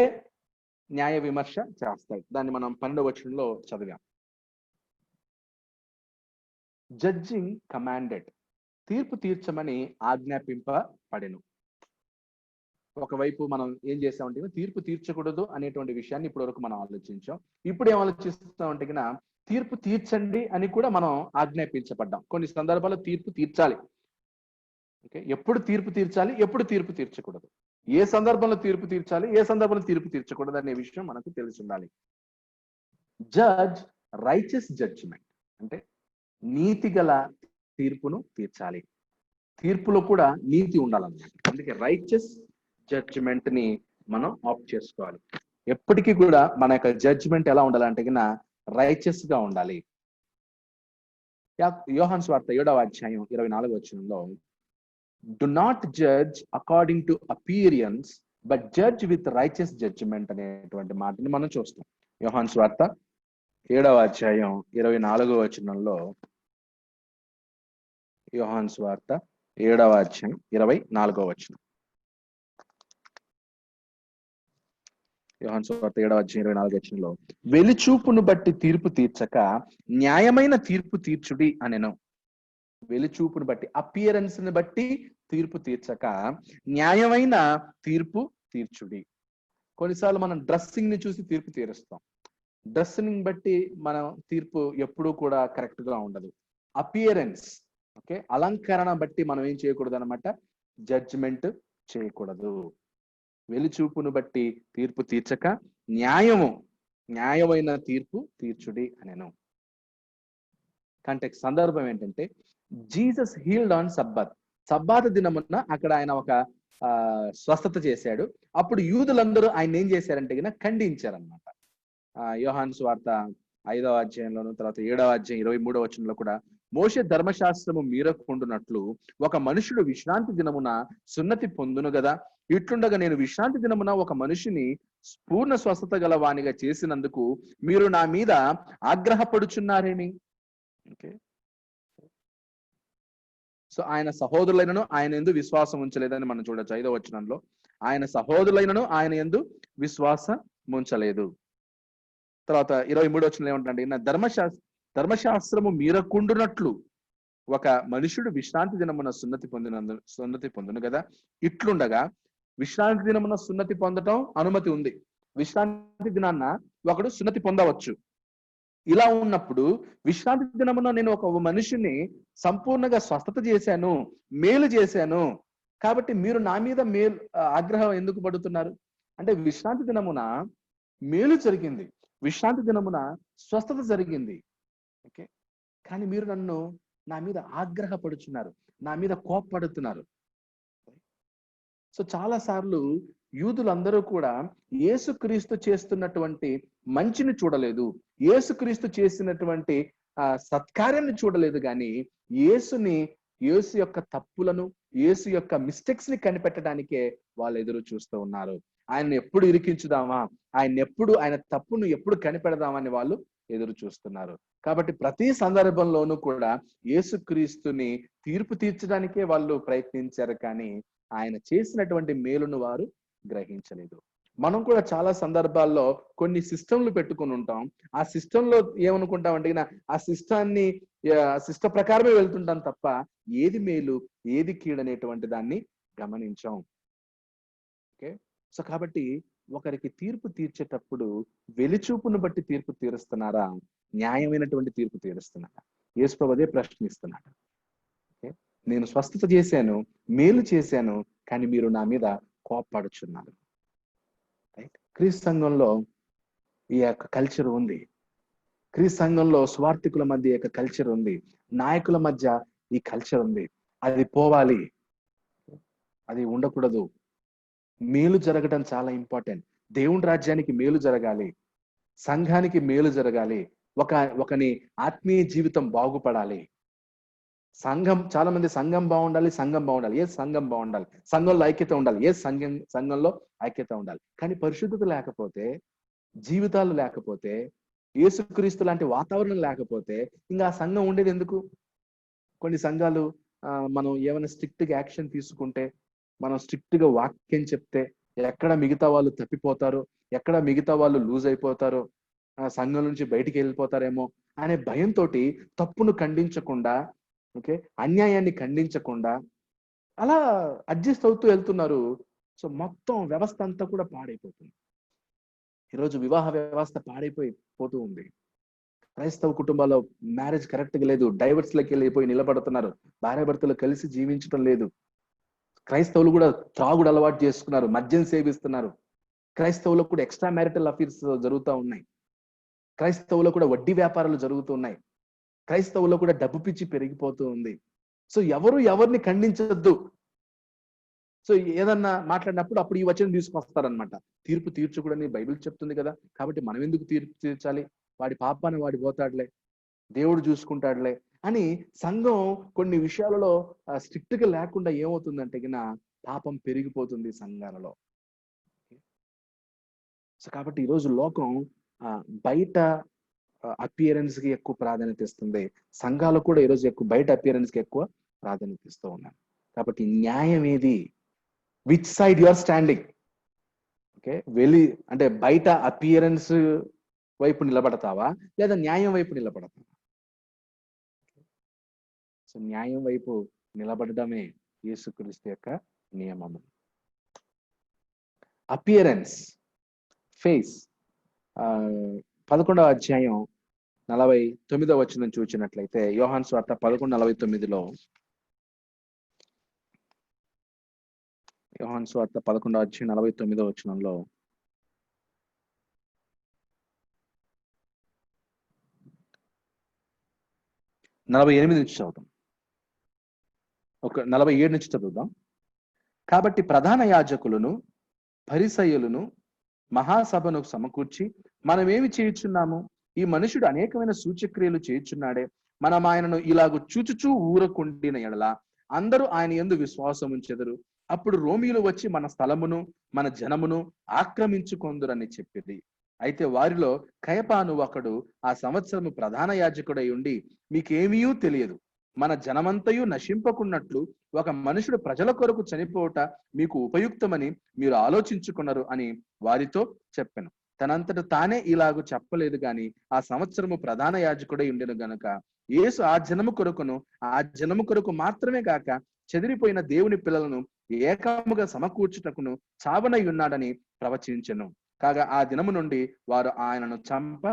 న్యాయ విమర్శ చేస్తాడు. దాన్ని మనం 12వ వచనంలో చదివాం. జడ్జింగ్ కమాండెడ్, తీర్పు తీర్చమని ఆజ్ఞాపింపబడెను. ఒకవైపు మనం ఏం చేసామంటే తీర్పు తీర్చకూడదు అనేటువంటి విషయాన్ని ఇప్పటి వరకు మనం ఆలోచించాం. ఇప్పుడు ఏం ఆలోచిస్తామంటే తీర్పు తీర్చండి అని కూడా మనం ఆజ్ఞాపించబడ్డాం. కొన్ని సందర్భాల్లో తీర్పు తీర్చాలి. ఓకే, ఎప్పుడు తీర్పు తీర్చాలి, ఎప్పుడు తీర్పు తీర్చకూడదు, ఏ సందర్భంలో తీర్పు తీర్చాలి, ఏ సందర్భంలో తీర్పు తీర్చకూడదు అనే విషయం మనకు తెలిసి ఉండాలి. జడ్జ్ రైచియస్ జడ్జిమెంట్ అంటే నీతి గల తీర్పును తీర్చాలి. తీర్పులో కూడా నీతి ఉండాలన్నమాట. అందుకే రైచియస్ జడ్జిమెంట్ ని మనం ఆప్ట్ చేసుకోవాలి. ఎప్పటికీ కూడా మన యొక్క జడ్జిమెంట్ ఎలా ఉండాలంటే రైచియస్ గా ఉండాలి. యోహాను సువార్త 7వ అధ్యాయం 24వ వచనంలో do not judge according to appearance but judge with righteous judgment అనేటువంటి మాటని మనం చూస్తాం. యోహాను సువార్త 7వ అధ్యాయం 24వ వచనంలో, యోహాను సువార్త 7వ అధ్యాయం 24వ వచనం. యోహాను సువార్త 7వ అధ్యాయం 24వ వచనంలో వెలిచూపును బట్టి తీర్పు తీర్చక న్యాయమైన తీర్పు తీర్చుడి అనెను. వెలిచూపును బట్టి, అపియరెన్స్ ని బట్టి తీర్పు తీర్చక న్యాయమైన తీర్పు తీర్చుడి. కొన్నిసార్లు మనం డ్రెస్సింగ్ ని చూసి తీర్పు తీరుస్తాం. డ్రెస్సింగ్ బట్టి మనం తీర్పు ఎప్పుడూ కూడా కరెక్ట్ గా ఉండదు. అపియరెన్స్, ఓకే, అలంకరణ బట్టి మనం ఏం చేయకూడదు అనమాట, జడ్జిమెంట్ చేయకూడదు. వెలిచూపును బట్టి తీర్పు తీర్చక న్యాయమైన తీర్పు తీర్చుడి అనెను. కాంటెక్స్ట్ సందర్భం ఏంటంటే జీసస్ హీల్డ్ ఆన్ సబ్బాత్ దినమున అక్కడ ఆయన ఒక స్వస్థత చేశాడు. అప్పుడు యూదులందరూ ఆయన ఏం చేశారంటే ఖండించారనమాట. యోహాను సువార్త 5వ అధ్యాయంలోను తర్వాత 7వ అధ్యాయం 23వ వచనంలో కూడా మోషే ధర్మశాస్త్రము మీరకుండునట్లు ఒక మనుషుడు విశ్రాంతి దినమున సున్నతి పొందును గదా, ఇట్లుండగా నేను విశ్రాంతి దినమున ఒక మనిషిని పూర్ణ స్వస్థత గల వానిగా చేసినందుకు మీరు నా మీద ఆగ్రహపడుచున్నారేమి. ఓకే, సో ఆయన సహోదరులైనను ఆయన యందు విశ్వాసం ఉంచలేదని మనం చూడొచ్చు. 5వ వచనంలో ఆయన సహోదరులైనను ఆయన యందు విశ్వాసం ఉంచలేదు. తర్వాత 23వ వచనంలో ఏమంటే ధర్మశాస్త్రము మీరకుండునట్లు ఒక మనుషుడు విశ్రాంతి దినమున సున్నతి పొందును కదా, ఇట్లుండగా విశ్రాంతి దినమున సున్నతి పొందటం అనుమతి ఉంది. విశ్రాంతి దినాన్న ఒకడు సున్నతి పొందవచ్చు. ఇలా ఉన్నప్పుడు విశ్రాంతి దినమున నేను ఒక మనిషిని సంపూర్ణంగా స్వస్థత చేశాను, మేలు చేశాను, కాబట్టి మీరు నా మీద ఆగ్రహం ఎందుకు పడుతున్నారు అంటే విశ్రాంతి దినమున మేలు జరిగింది, విశ్రాంతి దినమున స్వస్థత జరిగింది. ఓకే, కానీ మీరు నా మీద ఆగ్రహపడుచున్నారు, నా మీద కోప్పడుతున్నారు. సో చాలా సార్లు యూదులందరూ కూడా యేసుక్రీస్తు చేస్తున్నటువంటి మంచిని చూడలేదు, యేసుక్రీస్తు చేసినటువంటి సత్కార్యాన్ని చూడలేదు, కానీ యేసు యొక్క తప్పులను, యేసు యొక్క మిస్టేక్స్ ని కనిపెట్టడానికే వాళ్ళు ఎదురు చూస్తూ ఉన్నారు. ఆయన్ని ఎప్పుడు ఇరికించుదామా, ఆయన తప్పును ఎప్పుడు కనిపెడదామని వాళ్ళు ఎదురు చూస్తున్నారు. కాబట్టి ప్రతి సందర్భంలోనూ కూడా యేసుక్రీస్తుని తీర్పు తీర్చడానికే వాళ్ళు ప్రయత్నించారు, కానీ ఆయన చేసినటువంటి మేలును వారు గ్రహించలేదు. మనం కూడా చాలా సందర్భాల్లో కొన్ని సిస్టంలు పెట్టుకుని ఉంటాం. ఆ సిస్టంలో ఏమనుకుంటాం అంటే ఆ సిస్ట ప్రకారమే వెళ్తుంటాం తప్ప ఏది మేలు ఏది కీడనేటువంటి దాన్ని గమనించాం. ఓకే, సో కాబట్టి ఒకరికి తీర్పు తీర్చేటప్పుడు వెలిచూపును బట్టి తీర్పు తీరుస్తున్నారా, న్యాయమైనటువంటి తీర్పు తీరుస్తున్నారా? యేసుప్రభు అదే ప్రశ్నిస్తున్నాడు. ఓకే, నేను స్వస్థత చేశాను, మేలు చేశాను, కానీ మీరు నా మీద కోప్పడుచున్నారు. క్రీస్తు సంఘంలో ఈ యొక్క కల్చర్ ఉంది. క్రీస్తు సంఘంలో స్వార్థికుల మధ్య యొక్క కల్చర్ ఉంది. నాయకుల మధ్య ఈ కల్చర్ ఉంది. అది పోవాలి, అది ఉండకూడదు. మేలు జరగడం చాలా ఇంపార్టెంట్. దేవుని రాజ్యానికి మేలు జరగాలి, సంఘానికి మేలు జరగాలి, ఒకని ఆత్మీయ జీవితం బాగుపడాలి. చాలా మంది సంఘం బాగుండాలి, సంఘం బాగుండాలి. ఏ సంఘం బాగుండాలి, సంఘంలో ఐక్యత ఉండాలి. ఏ సంఘంలో ఐక్యత ఉండాలి. కానీ పరిశుద్ధత లేకపోతే, జీవితాలు లేకపోతే, యేసుక్రీస్తు లాంటి వాతావరణం లేకపోతే ఇంకా ఆ సంఘం ఉండేది ఎందుకు? కొన్ని సంఘాలు మనం ఏమైనా స్ట్రిక్ట్ గా యాక్షన్ తీసుకుంటే, మనం స్ట్రిక్ట్ గా వాక్యం చెప్తే ఎక్కడ మిగతా వాళ్ళు తప్పిపోతారో, ఎక్కడ మిగతా వాళ్ళు లూజ్ అయిపోతారో, సంఘం నుంచి బయటికి వెళ్ళిపోతారేమో అనే భయంతో తప్పును ఖండించకుండా, ఓకే, అన్యాయాన్ని ఖండించకుండా అలా అడ్జస్ట్ అవుతూ వెళ్తున్నారు. సో మొత్తం వ్యవస్థ అంతా కూడా పాడైపోతుంది. ఈరోజు వివాహ వ్యవస్థ పోతూ ఉంది. క్రైస్తవ కుటుంబాల్లో మ్యారేజ్ కరెక్ట్ గా లేదు. డైవర్స్ లకి వెళ్ళిపోయి నిలబడుతున్నారు. భార్యాభర్తలు కలిసి జీవించడం లేదు. క్రైస్తవులు కూడా త్రాగుడు అలవాటు చేసుకున్నారు, మద్యం సేవిస్తున్నారు. క్రైస్తవులకు కూడా ఎక్స్ట్రా మ్యారిటల్ అఫీర్స్ జరుగుతూ ఉన్నాయి. క్రైస్తవులు కూడా వడ్డీ వ్యాపారాలు జరుగుతూ ఉన్నాయి. క్రైస్తవులు కూడా డబ్బు పిచ్చి పెరిగిపోతూ ఉంది. సో ఎవరిని ఖండించొద్దు. సో ఏదన్నా మాట్లాడినప్పుడు అప్పుడు ఈ వచనం తీసుకొస్తారనమాట. తీర్పు తీర్చకూడని బైబిల్ చెప్తుంది కదా, కాబట్టి మనం ఎందుకు తీర్పు తీర్చాలి? వాడి పాపాన్ని వాడి పోతాడులే, దేవుడు చూసుకుంటాడులే అని సంఘం కొన్ని విషయాలలో స్ట్రిక్ట్ గా లేకుండా ఏమవుతుందంటే పాపం పెరిగిపోతుంది సంఘాలలో. సో కాబట్టి ఈరోజు లోకం బయట అపియరెన్స్ కి ఎక్కువ ప్రాధాన్యత ఇస్తుంది. సంఘాలు కూడా ఈరోజు బయట అపియరెన్స్ కి ఎక్కువ ప్రాధాన్యత ఇస్తూ ఉన్నారు. కాబట్టి న్యాయం ఏది? Which side you are standing? Okay, అంటే బయట అపియరెన్స్ వైపు నిలబడతావా లేదా న్యాయం వైపు నిలబడతావా? సో న్యాయం వైపు నిలబడడమే యేసుక్రీస్తు యొక్క నియమము. Appearance, face. 11వ అధ్యాయం 49వ వచనం చూసినట్లయితే, యోహాను సువార్త 11:49లో, యోహాను సువార్త 11వ అధ్యాయం 49వ వచనంలో, నలభై 48 నుంచి చదువుతాం, 47 నుంచి చదువుదాం. కాబట్టి ప్రధాన యాజకులను పరిసయ్యులను మహాసభను సమకూర్చి, మనమేమి చేయుచున్నాము? ఈ మనుషుడు అనేకమైన సూచక్రియలు చేయుచున్నాడే. మనం ఆయనను ఇలాగూ చూచుచూ ఊరకుండిన ఎడల అందరూ ఆయన యందు విశ్వాసం ఉంచెదరు. అప్పుడు రోమీయులు వచ్చి మన స్థలమును మన జనమును ఆక్రమించుకొందురని చెప్పింది. అయితే వారిలో కయపాను ఒకడు ఆ సంవత్సరము ప్రధాన యాజకుడై ఉండి, మీకేమీ తెలియదు, మన జనమంతయు నశింపకున్నట్లు ఒక మనుషుడు ప్రజల కొరకు చనిపోవట మీకు ఉపయుక్తమని మీరు ఆలోచించుకున్నారు అని వారితో చెప్పాను. తనంతట తానే ఇలాగూ చెప్పలేదు గాని ఆ సంవత్సరము ప్రధాన యాజకుడై ఉండెను గనుక యేసు ఆ జనము కొరకు మాత్రమే కాక చెదిరిపోయిన దేవుని పిల్లలను ఏకముగా సమకూర్చుటకును చావనై ఉన్నాడని ప్రవచించెను. కాగా ఆ దినము నుండి వారు ఆయనను చంప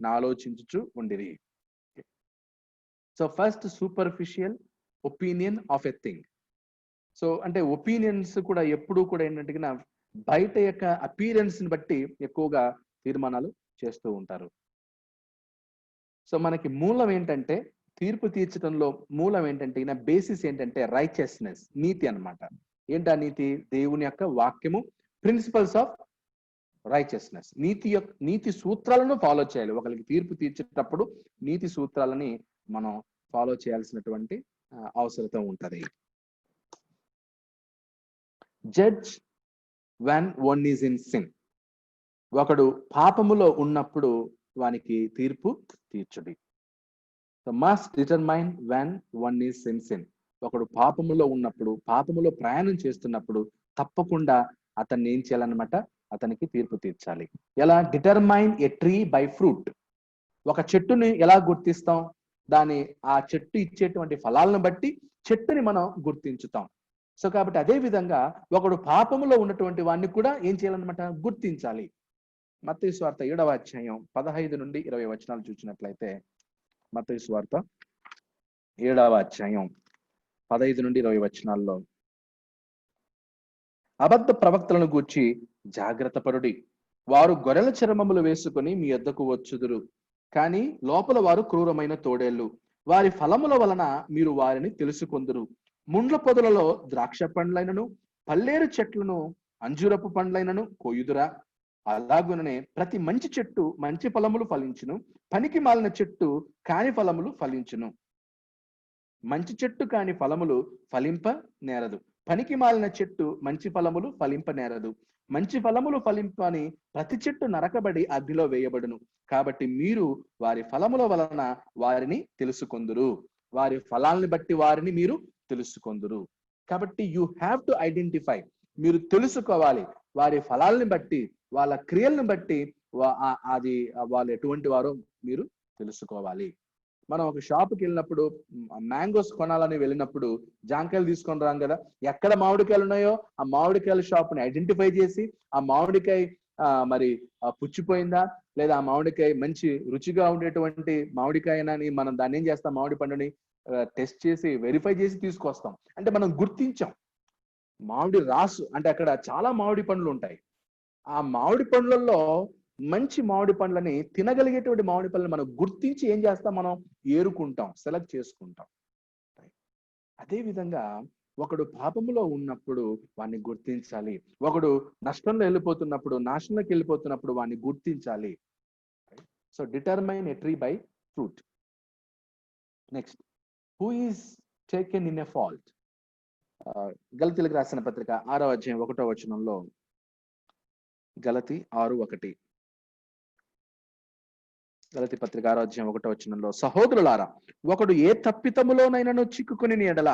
నాలోచించుచు ఉండిరి. So first superficial opinion of a thing. So అంటే ఒపీనియన్స్ కూడా ఎప్పుడూ కూడా ఏంటంటే బయట యొక్క అపీరెన్స్ ని బట్టి ఎక్కువగా తీర్మానాలు చేస్తూ ఉంటారు. సో మనకి మూలం ఏంటంటే, తీర్పు తీర్చడంలో మూలం ఏంటంటే బేసిస్ ఏంటంటే రైచియస్నెస్, నీతి అన్నమాట. ఏంటా నీతి? దేవుని యొక్క వాక్యము, ప్రిన్సిపల్స్ ఆఫ్ రైచియస్నెస్. నీతి సూత్రాలను ఫాలో చేయాలి. ఒకరికి తీర్పు తీర్చేటప్పుడు నీతి సూత్రాలని మనం ఫాలో చేయాల్సినటువంటి అవసరం ఉంటది. Judge when one is in sin. ఒకడు పాపములో ఉన్నప్పుడు వానికి తీర్పు తీర్చుడి. So must determine when one is in sin. ఒకడు పాపములో ఉన్నప్పుడు, పాపములో ప్రయాణం చేస్తున్నప్పుడు తప్పకుండా అతన్ని ఏం చేయాలన్నమాట? అతనికి తీర్పు తీర్చాలి. ఎలా? Determine a tree by fruit. ఒక చెట్టుని ఎలా గుర్తిస్తాం? ఆ చెట్టు ఇచ్చేటువంటి ఫలాలను బట్టి చెట్టుని మనం గుర్తించుతాం. సో కాబట్టి అదే విధంగా ఒకడు పాపములో ఉన్నటువంటి వాడిని కూడా ఏం చేయాలన్నమాట? గుర్తించాలి. మత్తయి సువార్త 7వ అధ్యాయం 15 నుండి 20 వచనాలు చూసినట్లయితే, మత్తయి సువార్త 7వ అధ్యాయం 15 నుండి 20 వచనాల్లో, అబద్ధ ప్రవక్తలను గూర్చి జాగ్రత్త పరుడి. వారు గొర్రెల చర్మములు వేసుకొని మీ యొద్దకు వచ్చుదురు, కానీ లోపల వారు క్రూరమైన తోడేళ్లు. వారి ఫలముల వలన మీరు వారిని తెలుసుకొందురు. ముండ్ల పొదలలో ద్రాక్ష పండ్లైనను పల్లేరు చెట్లను అంజూరపు పండ్లైనను కోయుదురా? అలాగుననే ప్రతి మంచి చెట్టు మంచి ఫలములు ఫలించును, పనికి మాలిన చెట్టు కాని ఫలములు ఫలించును. మంచి చెట్టు కాని ఫలములు ఫలింప నేరదు, పనికి మాలిన చెట్టు మంచి ఫలములు ఫలింప నేరదు. మంచి ఫలములు ఫలింపని ప్రతి చెట్టు నరకబడి అగ్నిలో వేయబడును. కాబట్టి మీరు వారి ఫలముల వలన వారిని తెలుసుకొందురు. వారి ఫలాల్ని బట్టి వారిని మీరు తెలుసుకొందురు. కాబట్టి యు హ్యావ్ టు ఐడెంటిఫై, మీరు తెలుసుకోవాలి. వారి ఫలాల్ని బట్టి, వాళ్ళ క్రియలను బట్టి అది వాళ్ళు ఎటువంటి వారో మీరు తెలుసుకోవాలి. మనం ఒక షాప్కి వెళ్ళినప్పుడు మ్యాంగోస్ కొనాలని వెళ్ళినప్పుడు జాంకాయలు తీసుకొని రాం కదా, ఎక్కడ మామిడికాయలు ఉన్నాయో ఆ మామిడికాయల షాప్ని ఐడెంటిఫై చేసి ఆ మామిడికాయ మరి పుచ్చిపోయిందా లేదా ఆ మామిడికాయ మంచి రుచిగా ఉండేటువంటి మామిడికాయనని మనం దాన్ని ఏం చేస్తాం, మామిడి పండుని టెస్ట్ చేసి వెరిఫై చేసి తీసుకొస్తాం. అంటే మనం గుర్తించాం. మామిడి రాసు అంటే అక్కడ చాలా మామిడి పండ్లు ఉంటాయి. ఆ మామిడి పండ్లలో మంచి మామిడి పండ్లని తినగలిగేటువంటి మామిడి పండ్లను మనం గుర్తించి ఏం చేస్తాం, మనం ఏరుకుంటాం, సెలెక్ట్ చేసుకుంటాం. అదే విధంగా ఒకడు పాపములో ఉన్నప్పుడు వాడిని గుర్తించాలి. ఒకడు నష్టంలో వెళ్ళిపోతున్నప్పుడు, నాశనంలోకి వెళ్ళిపోతున్నప్పుడు వాడిని గుర్తించాలి. So determine a tree by fruit. Next, who is taken in a fault. గలతీలకు రాసిన పత్రిక 6వ అధ్యాయం 1వ వచనంలో, గలతీ 6:1, గలతీ పత్రిక 6వ అధ్యాయం 1వ వచనంలో, సహోదరులారా, ఒకడు ఏ తప్పితములోనైనను చిక్కుకుని ఎడల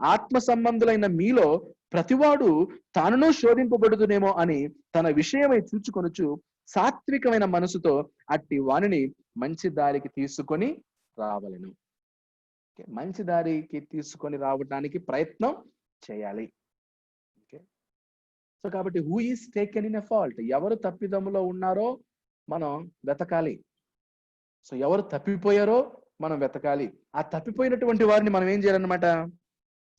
ఆత్మ సంబంధులైన మీలో ప్రతివాడు తానును శోధింపబడుదునేమో అని తన విషయమై చూచుకొనుచు సాత్వికమైన మనసుతో అట్టి వానిని మంచి దారికి తీసుకొని రావలెను. మంచి దారికి తీసుకొని రావడానికి ప్రయత్నం చేయాలి. ఓకే, సో కాబట్టి who is taken in a fault, ఎవరు తప్పిదములో ఉన్నారో మనం వెతకాలి. సో ఎవరు తప్పిపోయారో మనం వెతకాలి. ఆ తప్పిపోయినటువంటి వారిని మనం ఏం చేయాలన్నమాట,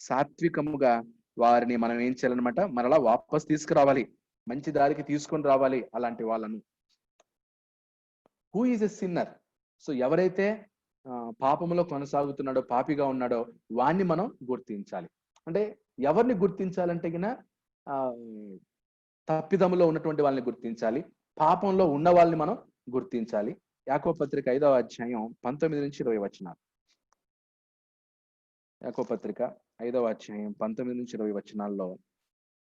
సాత్వికముగా వారిని మనం ఏం చేయాలన్నమాట, మరలా వాపస్ తీసుకురావాలి, మంచి దారికి తీసుకొని రావాలి అలాంటి వాళ్ళను. Who is a sinner, so ఎవరైతే పాపములో కొనసాగుతున్నాడో, పాపిగా ఉన్నాడో వాణ్ణి మనం గుర్తించాలి. అంటే ఎవరిని గుర్తించాలంటే గిన తప్పిదములో ఉన్నటువంటి వాళ్ళని గుర్తించాలి, పాపంలో ఉన్న వాళ్ళని మనం గుర్తించాలి. యాకోబు పత్రిక 5వ అధ్యాయం 19-20 వచనాలు. యాకోబు పత్రిక 5వ అధ్యాయం 19-20 వచనాల్లో,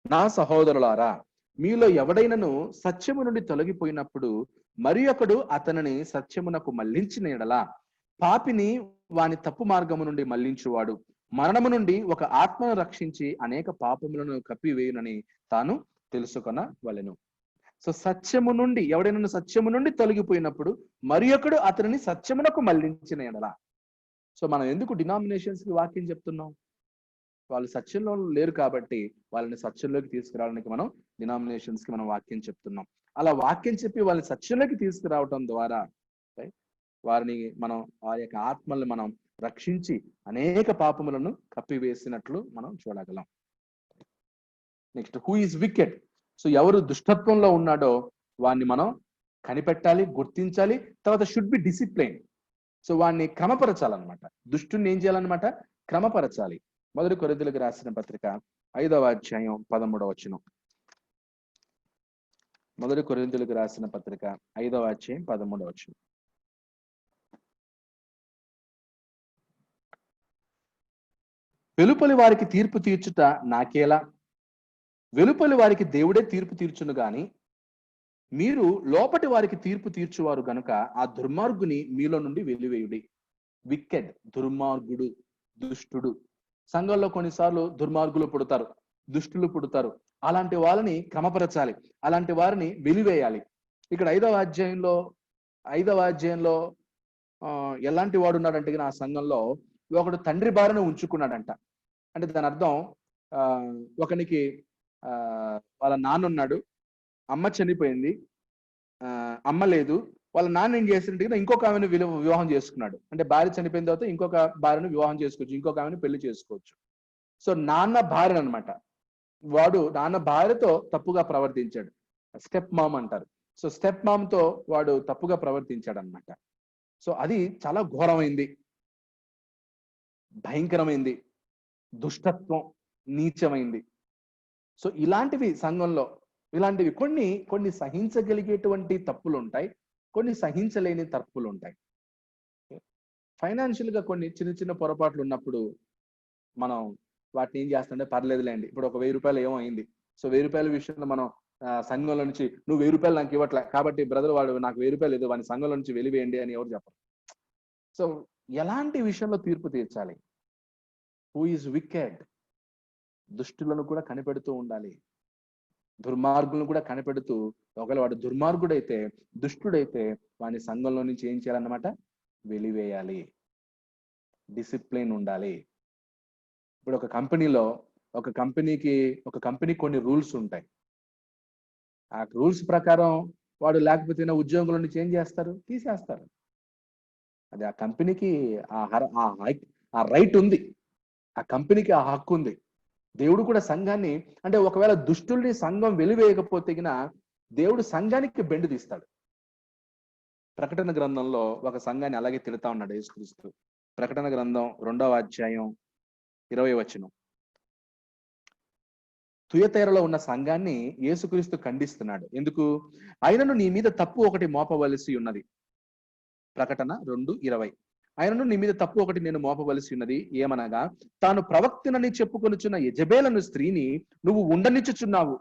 నా సహోదరులారా, మీలో ఎవడైనను సత్యము నుండి తొలగిపోయినప్పుడు మరి ఒకడు అతనిని సత్యమునకు మళ్లించిన ఎడల పాపిని వాని తప్పు మార్గము నుండి మళ్లించువాడు మరణము నుండి ఒక ఆత్మను రక్షించి అనేక పాపములను కప్పివేయునని తాను తెలుసుకొనవలెను. సో సత్యము నుండి ఎవడైనా సత్యము నుండి తొలగిపోయినప్పుడు మరి ఒకడు అతనిని సత్యమునకు మళ్లించిన ఎడల. సో మనం ఎందుకు డినామినేషన్స్ కి వాక్యం చెప్తున్నాం, వాళ్ళు సత్యంలో లేరు కాబట్టి వాళ్ళని సత్యంలోకి తీసుకురావడానికి మనం డినామినేషన్స్ కి మనం వాక్యం చెప్తున్నాం. అలా వాక్యం చెప్పి వాళ్ళని సత్యంలోకి తీసుకురావటం ద్వారా వారిని మనం ఆ యొక్క ఆత్మల్ని మనం రక్షించి అనేక పాపములను కప్పివేసినట్లు మనం చూడగలం. Next, who is wicked, so ఎవరు దుష్టత్వంలో ఉన్నాడో వాడిని మనం కనిపెట్టాలి, గుర్తించాలి. తర్వాత షుడ్ బి డిసిప్లైన్, సో వాడిని క్రమపరచాలన్నమాట. దుష్టుని ఏం చేయాలన్నమాట, క్రమపరచాలి. 1 కొరింథీయులకు రాసిన పత్రిక 5వ అధ్యాయం 13వ వచనం. 1 కొరింథీయులకు రాసిన పత్రిక 5వ అధ్యాయం 13వ వచనం. వెలుపలి వారికి తీర్పు తీర్చుట నాకేలా, వెలుపలి వారికి దేవుడే తీర్పు తీర్చును గాని మీరు లోపటి వారికి తీర్పు తీర్చువారు గనుక ఆ దుర్మార్గుని మీలో నుండి వెలివేయుడి. వికెడ్, దుర్మార్గుడు, దుష్టుడు. సంఘంలో కొన్నిసార్లు దుర్మార్గులు పుడతారు, దుష్టులు పుడతారు. అలాంటి వాళ్ళని క్రమపరచాలి, అలాంటి వారిని వెలివేయాలి. ఇక్కడ 5వ అధ్యాయంలో ఎలాంటి వాడు ఉన్నాడంటే ఆ సంఘంలో ఒకడు తండ్రి భార్యను ఉంచుకున్నాడంట. అంటే దాని అర్థం ఒకనికి వాళ్ళ నాన్న ఉన్నాడు, అమ్మ చనిపోయింది, అమ్మ లేదు, వాళ్ళ నాన్న ఏం చేస్తుంటే ఇంకొక ఆమెను వివాహం చేసుకున్నాడు. అంటే భార్య చనిపోయిన తర్వాత ఇంకొక భార్యను వివాహం చేసుకోవచ్చు, ఇంకొక ఆమెను పెళ్లి చేసుకోవచ్చు. సో నాన్న భార్యను అనమాట, వాడు నాన్న భార్యతో తప్పుగా ప్రవర్తించాడు, స్టెప్ మామ్ అంటారు. సో స్టెప్ మామ్తో వాడు తప్పుగా ప్రవర్తించాడు అనమాట. సో అది చాలా ఘోరమైంది, భయంకరమైంది, దుష్టత్వం, నీచమైంది. సో ఇలాంటివి సంఘంలో, ఇలాంటివి కొన్ని కొన్ని సహించగలిగేటువంటి తప్పులు ఉంటాయి, కొన్ని సహించలేని తప్పులు ఉంటాయి. ఫైనాన్షియల్ గా కొన్ని చిన్న చిన్న పొరపాట్లు ఉన్నప్పుడు మనం వాటిని ఏం చేస్తుంటే పర్లేదులేండి. ఇప్పుడు ఒక 1000 రూపాయలు ఏమో అయింది. సో 1000 రూపాయల విషయంలో మనం సంఘంలో నుంచి నువ్వు 1000 రూపాయలు నాకు ఇవ్వట్లే కాబట్టి బ్రదర్ వాడు నాకు 1000 రూపాయలు లేదు వాడిని సంఘంలో నుంచి వెలివేయండి అని ఎవరు చెప్పరు. సో ఎలాంటి విషయంలో తీర్పు తీర్చాలి? హూ ఈజ్ వికెడ్, దుష్టులను కూడా కనిపెడుతూ ఉండాలి, దుర్మార్గులను కూడా కనిపెడుతూ, ఒకవేళ వాడు దుర్మార్గుడైతే, దుష్టుడైతే వాడిని సంఘంలో నుంచి ఏం చేయాలన్నమాట? వెలివేయాలి. డిసిప్లిన్ ఉండాలి. ఇప్పుడు ఒక కంపెనీలో ఒక కంపెనీ కొన్ని రూల్స్ ఉంటాయి. ఆ రూల్స్ ప్రకారం వాడు లేకపోతే ఉద్యోగుల నుంచి ఏం చేస్తారు? తీసేస్తారు. అది ఆ కంపెనీకి ఆ రైట్ ఉంది, ఆ కంపెనీకి ఆ హక్కు ఉంది. దేవుడు కూడా సంఘాన్ని, అంటే ఒకవేళ దుష్టుల్ని సంఘం వెలివేయకపోతే దేవుడు సంఘానికి బెండు తీస్తాడు. ప్రకటన గ్రంథంలో ఒక సంఘాన్ని అలాగే తిడతా ఉన్నాడు యేసుక్రీస్తు. ప్రకటన గ్రంథం 2వ అధ్యాయం 20వ వచనం. తుయతైరలో ఉన్న సంఘాన్ని యేసుక్రీస్తు ఖండిస్తున్నాడు. ఎందుకు? ఆయనను నీ మీద తప్పు ఒకటి మోపవలసి ఉన్నది. ప్రకటన 2:20. ఆయనను నీ మీద తప్పు ఒకటి నేను మోపవలసి ఉన్నది, ఏమనగా తాను ప్రవక్తనని చెప్పుకొనుచున్న యెజబెలను స్త్రీని నువ్వు ఉండనిచ్చుచున్నావు.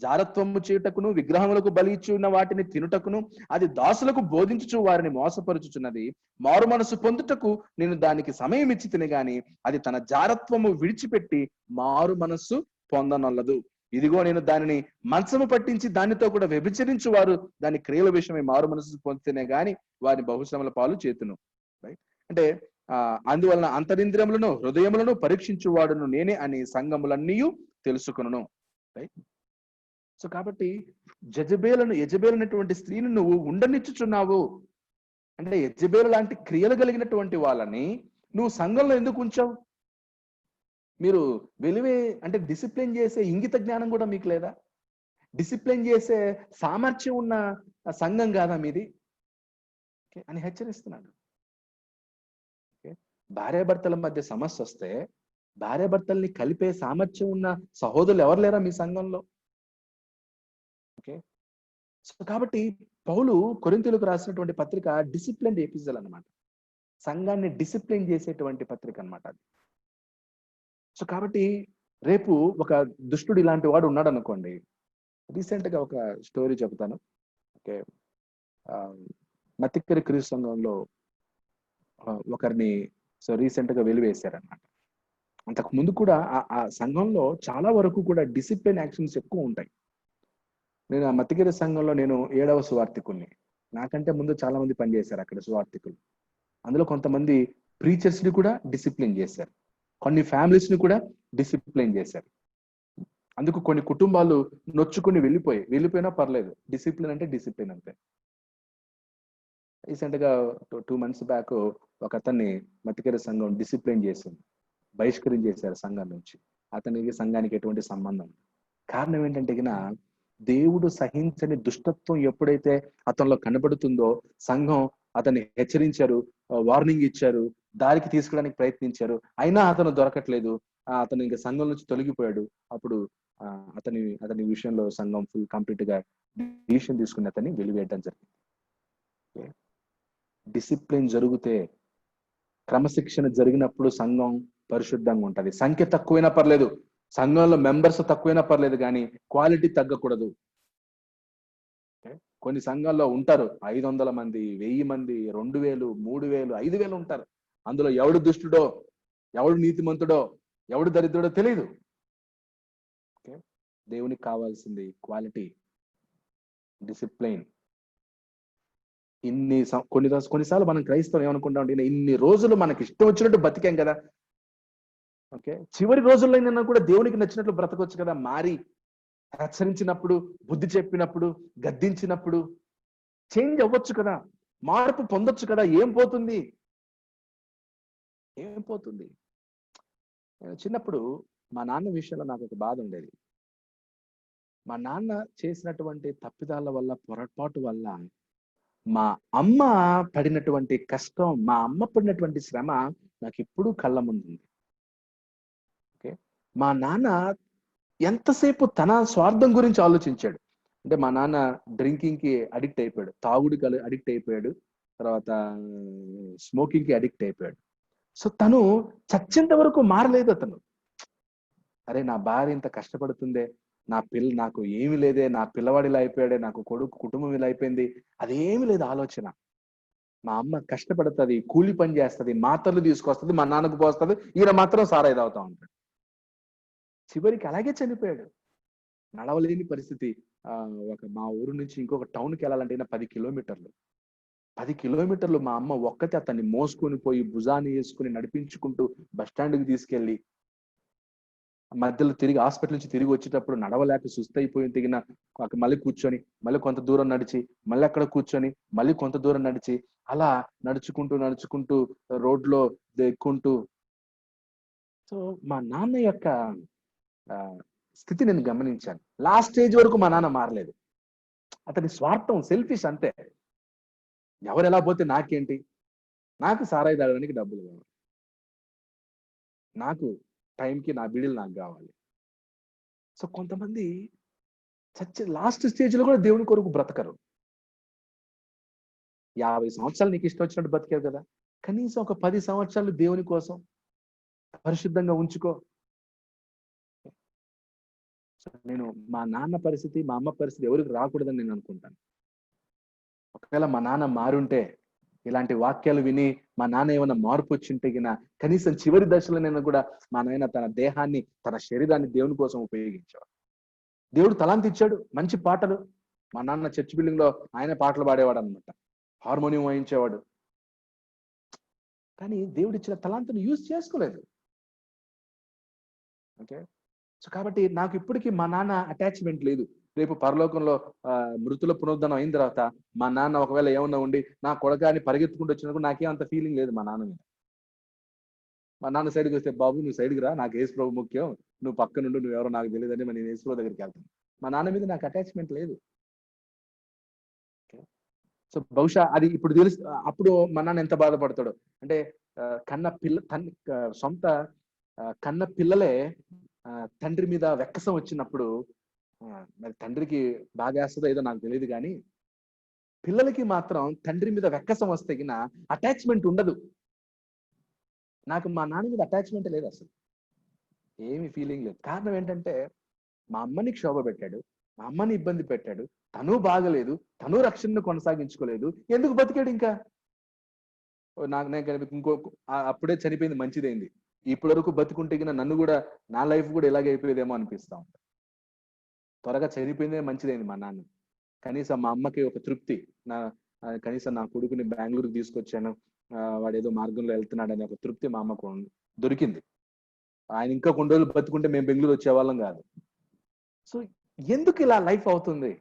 జారత్వము చేయుటకును విగ్రహములకు బలి ఇచ్చున్న వాటిని తినుటకును అది దాసులకు బోధించుచు వారిని మోసపరుచుచున్నది. మారు మనసు పొందుటకు నేను దానికి సమయం ఇచ్చి తిని గాని అది తన జారత్వము విడిచిపెట్టి మారు మనస్సు పొందనొల్లదు. ఇదిగో నేను దానిని మంచము పట్టించి దానితో కూడా వ్యభిచరించు వారు దాని క్రియల విషయమై మారు మనసు పొందితేనే గాని వారిని బహుశ్రమల పాలు చేతును. రైట్? అంటే అందువలన అంతరింద్రియములను హృదయములను పరీక్షించువాడును నేనే అని సంఘములన్నీ తెలుసుకొనును. రైట్? సో కాబట్టి యజబేలనటువంటి స్త్రీని నువ్వు ఉండనిచ్చుచున్నావు అంటే యజబేలు లాంటి క్రియలు కలిగినటువంటి వాళ్ళని నువ్వు సంఘంలో ఎందుకు ఉంచావు? మీరు వెలివే అంటే డిసిప్లిన్ చేసే ఇంగిత జ్ఞానం కూడా మీకు లేదా? డిసిప్లిన్ చేసే సామర్థ్యం ఉన్న సంఘం కాదా మీది అని హెచ్చరిస్తున్నాడు. భార్యాభర్తల మధ్య సమస్య వస్తే భార్యాభర్తల్ని కలిపే సామర్థ్యం ఉన్న సహోదరులు ఎవరు లేరా మీ సంఘంలో? ఓకే, సో కాబట్టి పౌలు కొరింథీయులకు రాసినటువంటి పత్రిక డిసిప్లిన్ ఎపిసోడ్ అన్నమాట. సంఘాన్ని డిసిప్లిన్ చేసేటువంటి పత్రిక అన్నమాట అది. సో కాబట్టి రేపు ఒక దుష్టుడు ఇలాంటి వాడు ఉన్నాడు అనుకోండి. రీసెంట్ గా ఒక స్టోరీ చెప్తాను. ఓకే, మత్తిక్కరి క్రీస్తు సంఘంలో ఒకరిని రీసెంట్ గా వెలివేశారన్నమాట. అంతకు ముందు కూడా ఆ సంఘంలో చాలా వరకు కూడా డిసిప్లిన్ యాక్షన్స్ ఎక్కువ ఉంటాయి. నేను ఆ మత్తిగిరి సంఘంలో నేను 7వ సువార్థికుల్ని. నాకంటే ముందు చాలా మంది పనిచేశారు అక్కడ సువార్థికులు. అందులో కొంతమంది ప్రీచర్స్ ని కూడా డిసిప్లిన్ చేశారు, కొన్ని ఫ్యామిలీస్ ని కూడా డిసిప్లిన్ చేశారు. అందుకు కొన్ని కుటుంబాలు నొచ్చుకుని వెళ్ళిపోయినా పర్లేదు, డిసిప్లిన్ అంటే డిసిప్లిన్ అంతే. రీసెంట్ గా 2 months బ్యాక్ ఒక అతన్ని మత్తిగిరి సంఘం డిసిప్లిన్ చేసింది, బహిష్కరించేశారు సంఘం నుంచి. అతనికి సంఘానికి ఎటువంటి సంబంధం. కారణం ఏంటంటే దేవుడు సహించని దుష్టత్వం ఎప్పుడైతే అతనిలో కనబడుతుందో సంఘం అతన్ని హెచ్చరించారు, వార్నింగ్ ఇచ్చారు, దారికి తీసుకోవడానికి ప్రయత్నించారు, అయినా అతను దొరకట్లేదు. అతను ఇంకా సంఘం నుంచి తొలగిపోయాడు. అప్పుడు అతని విషయంలో సంఘం కంప్లీట్ గా డిసిషన్ తీసుకుని అతన్ని వెలివేయడం జరిగింది. డిసిప్లిన్ జరిగితే, క్రమశిక్షణ జరిగినప్పుడు సంఘం పరిశుద్ధంగా ఉంటది. సంఖ్య తక్కువైనా పర్లేదు, సంఘంలో మెంబర్స్ తక్కువైనా పర్లేదు, కానీ క్వాలిటీ తగ్గకూడదు. కొన్ని సంఘాల్లో ఉంటారు 500 మంది, 1000 మంది, 2000, 3000, 5000 ఉంటారు. అందులో ఎవడు దుష్టుడో, ఎవడు నీతిమంతుడో, ఎవడు దరిద్రుడో తెలియదు. దేవునికి కావాల్సింది క్వాలిటీ, డిసిప్లైన్. కొన్నిసార్లు మనం క్రైస్తవం ఏమనుకుంటాం అంటే ఇన్ని రోజులు మనకి ఇష్టం వచ్చినట్టు బతికాం కదా, ఓకే, చివరి రోజుల్లో కూడా దేవునికి నచ్చినట్లు బ్రతకొచ్చు కదా. మారి హెచ్చరించినప్పుడు, బుద్ధి చెప్పినప్పుడు, గద్దించినప్పుడు చేంజ్ అవ్వచ్చు కదా, మార్పు పొందొచ్చు కదా. ఏం పోతుంది? చిన్నప్పుడు మా నాన్న విషయంలో నాకు ఒక బాధ ఉండేది. మా నాన్న చేసినటువంటి తప్పిదాల వల్ల, పొరపాటు వల్ల మా అమ్మ పడినటువంటి కష్టం, మా అమ్మ పడినటువంటి శ్రమ నాకిప్పుడూ కళ్ళ ముందుంది. ఓకే. మా నాన్న ఎంతసేపు తన స్వార్థం గురించి ఆలోచించాడు. అంటే మా నాన్న డ్రింకింగ్‌కి అడిక్ట్ అయిపోయాడు. తాగుడుకి అడిక్ట్ అయిపోయాడు. తర్వాత స్మోకింగ్‌కి అడిక్ట్ అయిపోయాడు. సో, తను చచ్చేంత వరకు మారలేదతను. అరే! నా భార్య ఇంత కష్టపడుతుందే, నాకు ఏమి లేదే, నా పిల్లవాడు ఇలా అయిపోయాడే, నాకు కొడుకు కుటుంబం ఇలా అయిపోయింది. అదేమి లేదు ఆలోచన. మా అమ్మ కష్టపడతది, కూలి పని చేస్తది, మాత్రలు తీసుకొస్తది, మా నాన్నకు పోస్తది. ఈయన మాత్రం సారాయి తాగుతా ఉంటాడు. చివరికి అలాగే చనిపోయాడు. నడవలేని పరిస్థితి. మా ఊరు నుంచి ఇంకొక టౌన్‌కెళ్ళాలంటేనే 10 కిలోమీటర్లు. 10 కిలోమీటర్లు మా అమ్మ ఒక్కతే అతన్ని మోసుకొని పోయి, భుజాన యేసుకొని నడిపించుకుంటూ బస్ స్టాండ్‌కి తీసుకెళ్ళి, మధ్యలో తిరిగి హాస్పిటల్ నుంచి తిరిగి వచ్చేటప్పుడు నడవలేక సుస్తయిపోయి తెగిన మళ్ళీ కూర్చొని, మళ్ళీ కొంత దూరం నడిచి, మళ్ళీ అక్కడ కూర్చొని, మళ్ళీ కొంత దూరం నడిచి, అలా నడుచుకుంటూ రోడ్‌లో ఎక్కుంటూ. సో, మా నాన్న యొక్క ఆహ్, స్థితి నేను గమనించాను. లాస్ట్ స్టేజ్ వరకు మా నాన్న మారలేదు. అతని స్వార్థం, సెల్ఫిష్ అంతే. ఎవరెలా పోతే నాకేంటి? నాకు సారాయి తాగడానికి డబ్బులు కావాలి. నాకు టైంకి నా బిడీలు నాకు గావాలి. సో, కొంతమంది చచ్చే లాస్ట్ స్టేజ్‌లో కూడా దేవుని కొరకు బ్రతకరు. 50 సంవత్సరాలు నీకు ఇష్టం వచ్చినట్టు బతికావు కదా! కనీసం ఒక 10 సంవత్సరాలు దేవుని కోసం పరిశుద్ధంగా ఉంచుకో. సో, నేను మా నాన్న పరిస్థితి, మా అమ్మ పరిస్థితి ఎవరికి రాకూడదని నేను అనుకుంటాను. ఒకవేళ మా నాన్న మారుంటే, ఇలాంటి వాక్యాలు విని మా నాన్న ఏమన్నా మార్పొచ్చుంటే కనీసం చివరి దశలోనైనా కూడా మా నాయన తన దేహాన్ని, తన శరీరాన్ని దేవుని కోసం ఉపయోగించేవాడు. దేవుడు తలాంత్ ఇచ్చాడు. మంచి పాటలు. మా నాన్న చర్చ్ బిల్డింగ్‌లో ఆయనే పాటలు పాడేవాడన్నమాట. హార్మోనియం వాయించేవాడు. కానీ దేవుడిచ్చిన తలాంతుని యూజ్ చేసుకోలేదు. ఓకే. సో, కాబట్టి నాకు ఇప్పటికి మా నాన్న అటాచ్‌మెంట్ లేదు. రేపు పరలోకంలో మృతుల పునరుద్ధరణ అయిన తర్వాత మా నాన్న ఒకవేళ ఏమన్నా ఉండి, నా కొడకా అని పరిగెత్తుకుంటూ వచ్చినా కూడా నాకేం అంత ఫీలింగ్ లేదు మా నాన్న మీద. మా నాన్న సైడ్‌కొస్తే, "బాబు నువ్వు సైడ్‌కి రా. నాకు యేసు ప్రభు ముఖ్యం. నువ్వు పక్కనుండు. నువ్వెవరో నాకు తెలీదని నేను యేసు ప్రభు దగ్గరికెళ్తాను." మా నాన్న మీద నాకు అటాచ్‌మెంట్ లేదు. సో, బహుశా అది ఇప్పుడు అప్పుడు మా నాన్న ఎంత బాధపడతాడో. అంటే కన్న పిల్ల సొంత కన్న పిల్లలే తండ్రి మీద వెక్కసం వచ్చినప్పుడు మరి తండ్రికి బాధేస్తదో ఏదో నాకు తెలీదు గానీ, పిల్లలకి మాత్రం తండ్రి మీద వెక్కసం వస్తే అటాచ్‌మెంట్ ఉండదు. నాకు మా నాన్న మీద అటాచ్‌మెంటే లేదసలు. ఏమి ఫీలింగ్ లేదు. కారణం ఏంటంటే, మా అమ్మని క్షోభ పెట్టాడు. మా అమ్మని ఇబ్బంది పెట్టాడు. తను బాగలేదు. తను రక్షణను కొనసాగించుకోలేదు. ఎందుకు బతికాడింకా? నాకు నేను గనుక అప్పుడే చనిపోయింది మంచిదైంది. ఇప్పటి వరకు బతికుంటే నన్ను గూడా నా లైఫ్ గూడా ఇలాగే అయిపోయేదేమో అనిపిస్తా ఉంటది. త్వరగా చనిపోయిందే మంచిదైంది మా నాన్న. కనీసం మా అమ్మకి ఒక తృప్తి. నా కనీసం నా కొడుకుని బెంగుళూరుకి తీసుకొచ్చాను. వాడేదో మార్గంలో ఎళ్తున్నాడనే ఒక తృప్తి మా అమ్మకు దొరికింది. ఆయన ఇంకా కొన్ని రోజులు బతికుంటే మేము బెంగుళూరు వచ్చేవాళ్ళం గాదు. సో, ఎందుకిలా లైఫ్ అవుతుంది?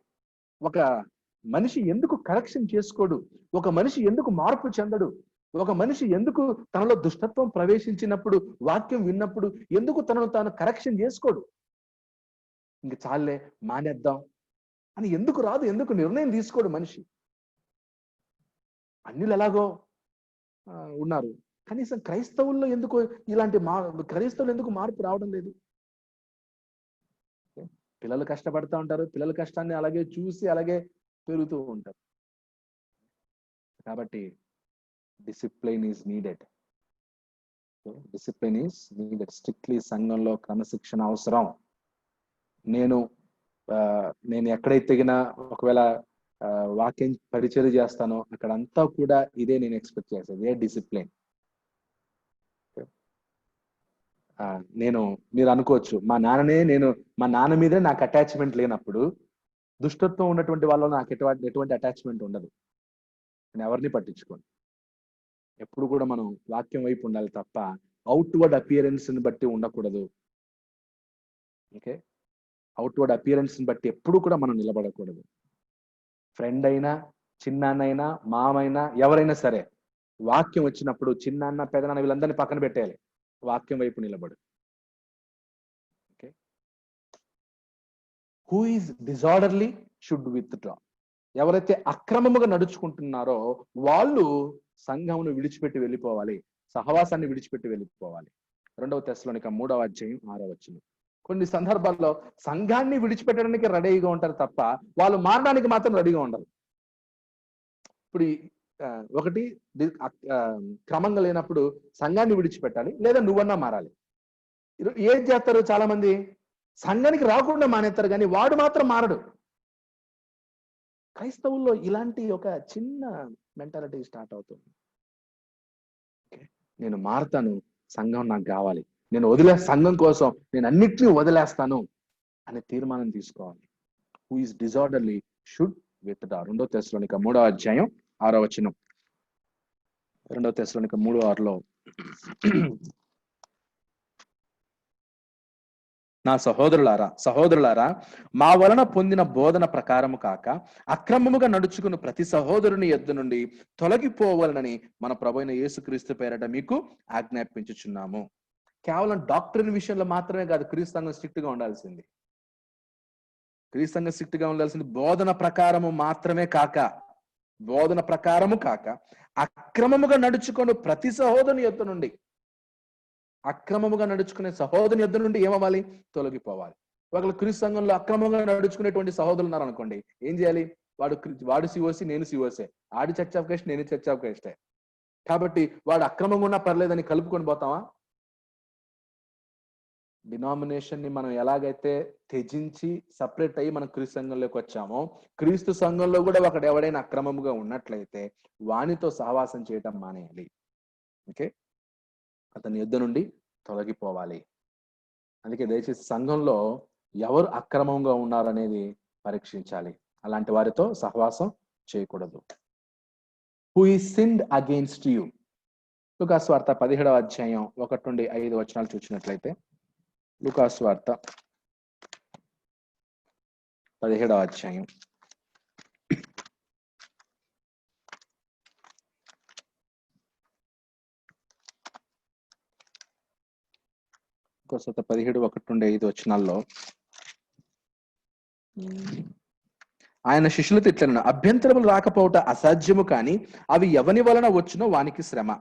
ఒక మనిషి ఎందుకు కరెక్షన్ చేసుకోడు? ఒక మనిషి ఎందుకు మార్పు చెందడు? ఒక మనిషి ఎందుకు తనలో దుష్టత్వం ప్రవేశించినప్పుడు, వాక్యం విన్నప్పుడు ఎందుకు తనను తాను కరెక్షన్ చేసుకోడు? ఇంక చాల్లే మానేద్దాం అని ఎందుకు రాదు? ఎందుకు నిర్ణయం తీసుకోడు మనిషి? అన్యులు ఎలాగో ఉన్నారు. కనీసం క్రైస్తవుల్లో ఎందుకు ఇలాంటి క్రైస్తవులు ఎందుకు మార్పు రావడం లేదు? పిల్లలు కష్టపడతా ఉంటారు. పిల్లల కష్టాన్ని అలాగే చూసి అలాగే పెరుగుతూ ఉంటారు. కాబట్టి discipline is needed. Discipline is needed. Strictly సంఘంలో క్రమశిక్షణ అవసరం. నేను నేను ఎక్కడైతే ఒకవేళ వాక్యం పరిచర్య చేస్తానో అక్కడంతా కూడా ఇదే నేను ఎక్స్‌పెక్ట్ చేసేది. ఇదే డిసిప్లిన్. మీరు అనుకోవచ్చు మా నాన్న మీదే నాకు అటాచ్‌మెంట్ లేనప్పుడు, దుష్టత్వం ఉన్నటువంటి వాళ్ళలో నాకు ఎటువంటి అటాచ్‌మెంట్ ఉండదు. నేను ఎవరిని పట్టించుకోను. ఎప్పుడు కూడా మనం వాక్యం వైపు ఉండాలి తప్ప ఔట్‌వర్డ్ అపియరెన్స్‌ని బట్టి ఉండకూడదు. ఓకే. ఔట్‌వర్డ్ అపియరెన్స్‌ని బట్టి ఎప్పుడు కూడా మనం నిలబడకూడదు. ఫ్రెండ్ అయినా, చిన్నాన్నైనా, మామైనా ఎవరైనా సరే వాక్యం వచ్చినప్పుడు చిన్నాన్న, పెదనాన్న వీళ్ళందరిని పక్కన పెట్టేయాలి. వాక్యం వైపు నిలబడు. Okay. Who is disorderly should withdraw. ఎవరైతే అక్రమముగా నడుచుకుంటున్నారో వాళ్ళు సంఘమును విడిచిపెట్టి వెళ్ళిపోవాలి, సహవాసాన్ని విడిచిపెట్టి వెళ్ళిపోవాలి. 2 తెస్సలోనిక 3:6. కొన్ని సందర్భాల్లో సంఘాన్ని విడిచిపెట్టడానికి రెడీగా ఉంటారు తప్ప వాళ్ళు మారడానికి మాత్రం రెడీగా ఉండరు. ఇప్పుడు ఒకటి క్రమంగా లేనప్పుడు సంఘాన్ని విడిచిపెట్టాలి, లేదా నువ్వన్నా మారాలి. ఏం చేస్తారు చాలా మంది, సంఘానికి రాకుండా మానేస్తారు కానీ వాడు మాత్రం మారడు. క్రైస్తవుల్లో ఇలాంటి ఒక చిన్న మెంటాలిటీ స్టార్ట్ అవుతుంది. నేను మారతాను, సంఘం నాకు కావాలి, నేను సంఘం కోసం నేను అన్నిటినీ వదిలేస్తాను అనే తీర్మానం తీసుకోవాలి. Who is disorderly should withdraw. 2 తెస్సలోనిక 3:6. 2 తెస్సలోనిక 3:6. నా సహోదరులారా మా వలన పొందిన బోధన ప్రకారము కాక అక్రమముగా నడుచుకుని ప్రతి సహోదరుని యొద్ద నుండి తొలగిపోవాలని మన ప్రభువైన యేసుక్రీస్తు పేరట మీకు ఆజ్ఞాపించుచున్నాము. కేవలం డాక్టరీన్ విషయంలో మాత్రమే కాదు క్రీస్తు సంఘం స్ట్రిక్ట్ గా ఉండాల్సింది. క్రీస్తు సంఘం స్ట్రిక్ట్ గా ఉండాల్సింది బోధన ప్రకారము కాక అక్రమముగా నడుచుకుని ప్రతి సహోదరుని యొద్ద నుండి, అక్రమముగా నడుచుకునే సహోదరుని యొద్ద నుండి ఏమవ్వాలి, తొలగిపోవాలి. ఒకవేళ క్రీస్తు సంఘంలో అక్రమంగా నడుచుకునేటువంటి సహోదరులు ఉన్నారు అనుకోండి, ఏం చేయాలి, వాడు సిఓసి, నేను సిఓసే, ఆడి చర్చ్ ఆఫ్ క్రైస్ట్, నేను చర్చ్ ఆఫ్ క్రైస్టే. కాబట్టి వాడు అక్రమంగా ఉన్నా పర్లేదని కలుపుకొని పోతావా? డినామినేషన్ ని మనం ఎలాగైతే త్యజించి సపరేట్ అయ్యి మనం క్రీస్తు సంఘంలోకి వచ్చామో, క్రీస్తు సంఘంలో కూడా ఒకడు ఎవడైనా అక్రమముగా ఉన్నట్లయితే వానితో సహవాసం చేయటం మానేయాలి. ఓకే, అతని యుద్ధ నుండి తొలగిపోవాలి. అందుకే దయచేసి సంఘంలో ఎవరు అక్రమంగా ఉన్నారనేది పరీక్షించాలి. అలాంటి వారితో సహవాసం చేయకూడదు. Who is sinned against you. లూకాసు వార్త 17:1-5 చూసినట్లయితే, లూకాసు వార్త 17. లూకాసు 17:1-5 ఆయన శిష్యులతో ఇట్లనెను, అభ్యంతరములు రాకపోవట అసాధ్యము, కానీ అవి ఎవని వలన వచ్చునో వానికి శ్రమ.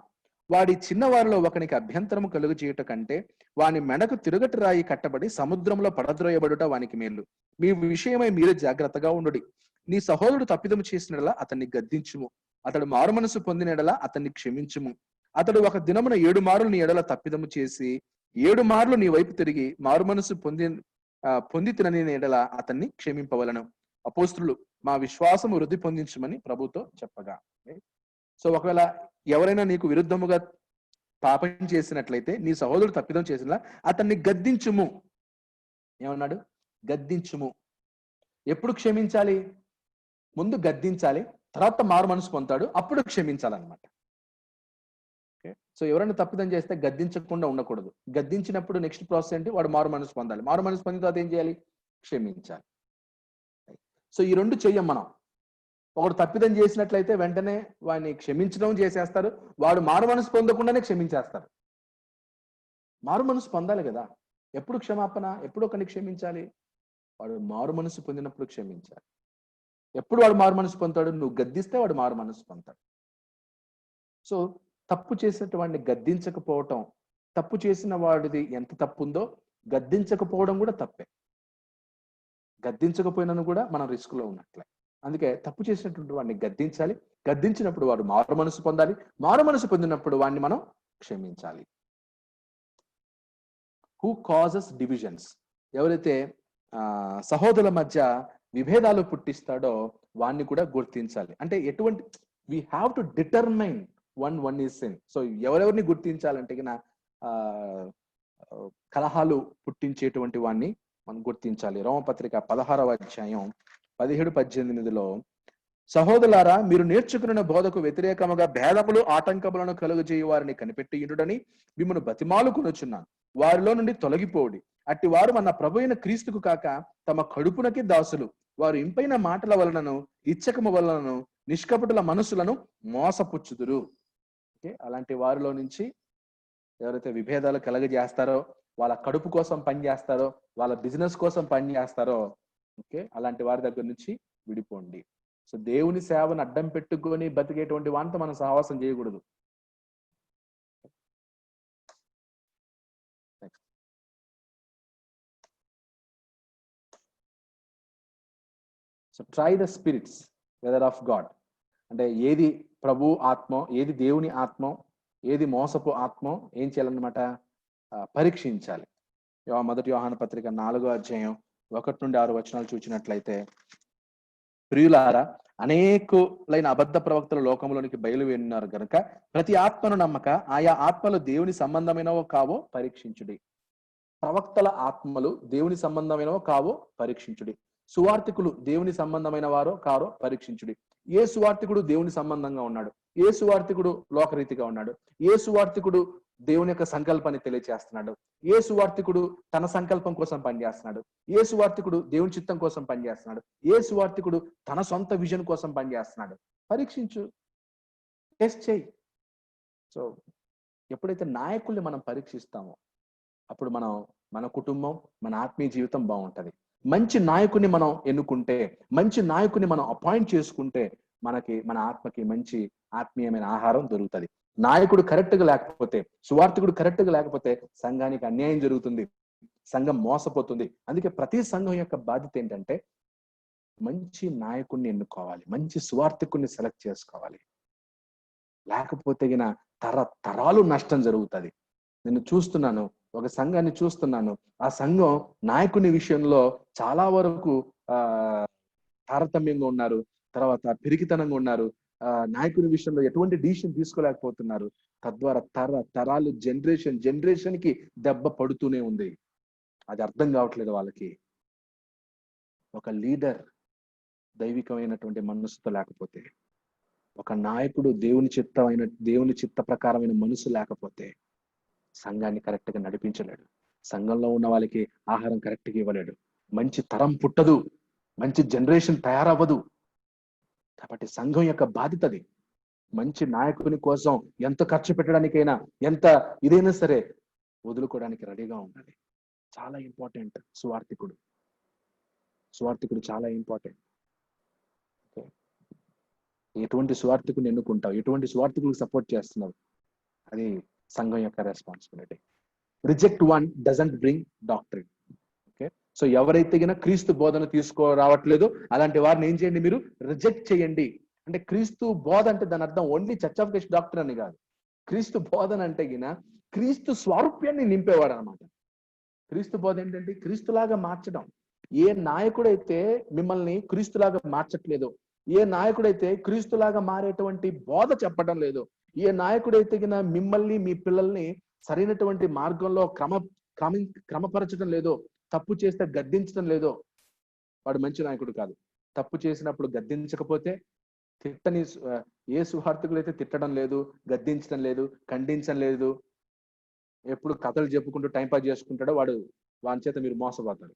వాడి చిన్నవారిలో ఒకనికి అభ్యంతరము కలుగు చేయుట కంటే వాని మెడకు తిరుగటి రాయి కట్టబడి సముద్రంలో పడద్రోయబడుట వానికి మేలు. మీ విషయమై మీరే జాగ్రత్తగా ఉండుడి. నీ సహోదరుడు తప్పిదము చేసినడలా అతన్ని గద్దించుము, అతడు మారు మనసు పొందినడలా అతన్ని క్షమించుము. అతడు ఒక దినమున 7 మార్లు నీ ఎడల తప్పిదము చేసి 7 మార్లు నీ వైపు తిరిగి మారు మనసు పొంది తినని ఎడల అతన్ని క్షమింపవలను. అపోస్తులు మా విశ్వాసము వృద్ధి పొందించమని ప్రభుతో చెప్పగా. సో ఒకవేళ ఎవరైనా నీకు విరుద్ధముగా పాపం చేసినట్లయితే, నీ సహోదరుడు తప్పిదం చేసినా అతన్ని గద్దించుము. ఏమన్నాడు? గద్దించుము. ఎప్పుడు క్షమించాలి? ముందు గద్దించాలి, తర్వాత మారు మనసు పొందుతాడు, అప్పుడు క్షమించాలన్నమాట. ఓకే, సో ఎవరైనా తప్పిదం చేస్తే గద్దించకుండా ఉండకూడదు. గద్దించినప్పుడు నెక్స్ట్ ప్రాసెస్ ఏంటి? వాడు మారు మనసు పొందాలి. మారు మనసు పొందిన తర్వాత ఏం చేయాలి? క్షమించాలి. సో ఈ 2 చెయ్యం మనం. ఒకడు తప్పిదం చేసినట్లయితే వెంటనే వాడిని క్షమించడం చేసేస్తారు, వాడు మారు మనసు పొందకుండానే క్షమించేస్తారు. మారు మనసు పొందాలి కదా. ఎప్పుడు క్షమాపణ? ఎప్పుడు ఒకరిని క్షమించాలి? వాడు మారు మనసు పొందినప్పుడు క్షమించాలి. ఎప్పుడు వాడు మారు మనసు పొందుతాడు? నువ్వు గద్దిస్తే వాడు మారు మనసు పొందుతాడు. సో తప్పు చేసినటువంటి గద్దించకపోవటం, తప్పు చేసిన వాడిది ఎంత తప్పు ఉందో గద్దించకపోవడం కూడా తప్పే. గద్దించకపోయినను కూడా మనం రిస్క్ లో ఉన్నట్లే. అందుకే తప్పు చేసినటువంటి వాడిని గద్దించాలి. గద్దించినప్పుడు వాడు మారు మనసు పొందాలి. మారు మనసు పొందినప్పుడు వాడిని మనం క్షమించాలి. Who causes divisions. ఎవరైతే సహోదరుల మధ్య విభేదాలు పుట్టిస్తాడో వాడిని కూడా గుర్తించాలి. అంటే ఎటువంటి we have to determine one is sin. So ఎవరెవరిని గుర్తించాలంటే కలహాలు పుట్టించేటువంటి వాడిని మనం గుర్తించాలి. రోమపత్రిక 16:17-18 సహోదరులారా, మీరు నేర్చుకున్న బోధకు వ్యతిరేకముగా భేదములు ఆటంకములను కలుగజేయు వారిని కనిపెట్టియుండుడని మిమ్మల్ని బతిమాలుకొనుచున్నాను. వారిలో నుండి తొలగిపోవుడి. అట్టి వారు మన ప్రభువైన క్రీస్తుకు కాక తమ కడుపునకి దాసులు. వారు ఇంపైన మాటల వలనను ఇచ్చకము వలనను నిష్కపటుల మనసులను మోసపుచ్చుదురు. ఓకే, అలాంటి వారిలో నుంచి ఎవరైతే విభేదాలు కలగజేస్తారో, వాళ్ళ కడుపు కోసం పని చేస్తారో, వాళ్ళ బిజినెస్ కోసం పని చేస్తారో, ఓకే, అలాంటి వారి దగ్గర నుంచి విడిపోండి. సో దేవుని సేవను అడ్డం పెట్టుకొని బతికేటువంటి వాంతో మనం సహవాసం చేయకూడదు. So try the spirits whether of God, అంటే ఏది ప్రభు ఆత్మ, ఏది దేవుని ఆత్మ, ఏది మోసపు ఆత్మ, ఏం చేయాలన్నమాట, పరీక్షించాలి. మొదటి యోహాను పత్రిక 4వ అధ్యాయం 1-6 చూసినట్లయితే, ప్రియులారా, అనేకులైన అబద్ధ ప్రవక్తల లోకంలోనికి బయలువెన్నారు గనుక ప్రతి ఆత్మను నమ్మక ఆయా ఆత్మలు దేవుని సంబంధమైనవో కావో పరీక్షించుడి. ప్రవక్తల ఆత్మలు దేవుని సంబంధమైనవో కావో పరీక్షించుడి. సువార్థికులు దేవుని సంబంధమైన వారో కారో పరీక్షించుడి. ఏ సువార్థికుడు దేవుని సంబంధంగా ఉన్నాడు, ఏ సువార్థికుడు లోకరీతిగా ఉన్నాడు, ఏ సువార్థికుడు దేవుని యొక్క సంకల్పాన్ని తెలియజేస్తున్నాడు, ఏ సువార్థికుడు తన సంకల్పం కోసం పనిచేస్తున్నాడు, ఏ సువార్థికుడు దేవుని చిత్తం కోసం పనిచేస్తున్నాడు, ఏ సువార్థికుడు తన సొంత విజన్ కోసం పనిచేస్తున్నాడు, పరీక్షించు, టెస్ట్ చేయి. సో ఎప్పుడైతే నాయకుల్ని మనం పరీక్షిస్తామో అప్పుడు మన కుటుంబం, మన ఆత్మీయ జీవితం బాగుంటది. మంచి నాయకుని మనం ఎన్నుకుంటే, మంచి నాయకుని మనం అపాయింట్ చేసుకుంటే మన ఆత్మకి మంచి ఆత్మీయమైన ఆహారం దొరుకుతుంది. నాయకుడు కరెక్ట్ గా లేకపోతే, సువార్థికుడు కరెక్ట్ గా లేకపోతే సంఘానికి అన్యాయం జరుగుతుంది, సంఘం మోసపోతుంది. అందుకే ప్రతి సంఘం యొక్క బాధ్యత ఏంటంటే మంచి నాయకుడిని ఎన్నుకోవాలి, మంచి సువార్థికుడిని సెలెక్ట్ చేసుకోవాలి. లేకపోతే తరాలు నష్టం జరుగుతుంది. నేను చూస్తున్నాను, ఒక సంఘాన్ని చూస్తున్నాను, ఆ సంఘం నాయకుని విషయంలో చాలా వరకు తారతమ్యంగా ఉన్నారు, తర్వాత పిరికితనంగా ఉన్నారు, నాయకుని విషయంలో ఎటువంటి డిసిషన్ తీసుకోలేకపోతున్నారు. తద్వారా తరాలు జనరేషన్ కి దెబ్బ పడుతూనే ఉంది. అది అర్థం కావట్లేదు వాళ్ళకి. ఒక లీడర్ దైవికమైనటువంటి మనసుతో లేకపోతే, ఒక నాయకుడు దేవుని చిత్త ప్రకారమైన మనసు లేకపోతే సంఘాన్ని కరెక్ట్ గా నడిపించలేడు. సంఘంలో ఉన్న వాళ్ళకి ఆహారం కరెక్ట్గా ఇవ్వలేడు. మంచి తరం పుట్టదు, మంచి జనరేషన్ తయారవ్వదు. కాబట్టి సంఘం యొక్క బాధ్యతది. మంచి నాయకుని కోసం ఎంత ఖర్చు పెట్టడానికైనా, ఎంత ఇదైనా సరే వదులుకోవడానికి రెడీగా ఉండాలి. చాలా ఇంపార్టెంట్ సువార్థికుడు చాలా ఇంపార్టెంట్. ఎటువంటి సువార్థికుని ఎన్నుకుంటావు, ఎటువంటి సువార్థికులకు సపోర్ట్ చేస్తున్నావు, అది సంఘం యొక్క responsibility. Reject one doesn't bring doctrine. Okay, so ఎవరైతే క్రీస్తు బోధన తీసుకురావట్లేదో అలాంటి వారిని ఏం చేయండి, మీరు రిజెక్ట్ చేయండి. అంటే క్రీస్తు బోధ అంటే దాని అర్థం only church of Christ doctor అని కాదు. క్రీస్తు బోధన అంటే క్రీస్తు స్వారూప్యాన్ని నింపేవాడు అనమాట. క్రీస్తు బోధ ఏంటంటే క్రీస్తులాగా మార్చడం. ఏ నాయకుడైతే మిమ్మల్ని క్రీస్తులాగా మార్చట్లేదో, ఏ నాయకుడైతే క్రీస్తులాగా మారేటువంటి బోధ చెప్పడం లేదు, ఏ నాయకుడైతే మిమ్మల్ని, మీ పిల్లల్ని సరైనటువంటి మార్గంలో క్రమపరచడం లేదో, తప్పు చేస్తే గద్దించడం లేదో, వాడు మంచి నాయకుడు కాదు. తప్పు చేసినప్పుడు గద్దించకపోతే, ఏ సువార్థికులైతే తిట్టడం లేదు, గద్దించడం లేదు, ఖండించడం లేదు, ఎప్పుడు కథలు చెప్పుకుంటూ టైంపాస్ చేసుకుంటాడో వాని చేత మీరు మోసపోతారు.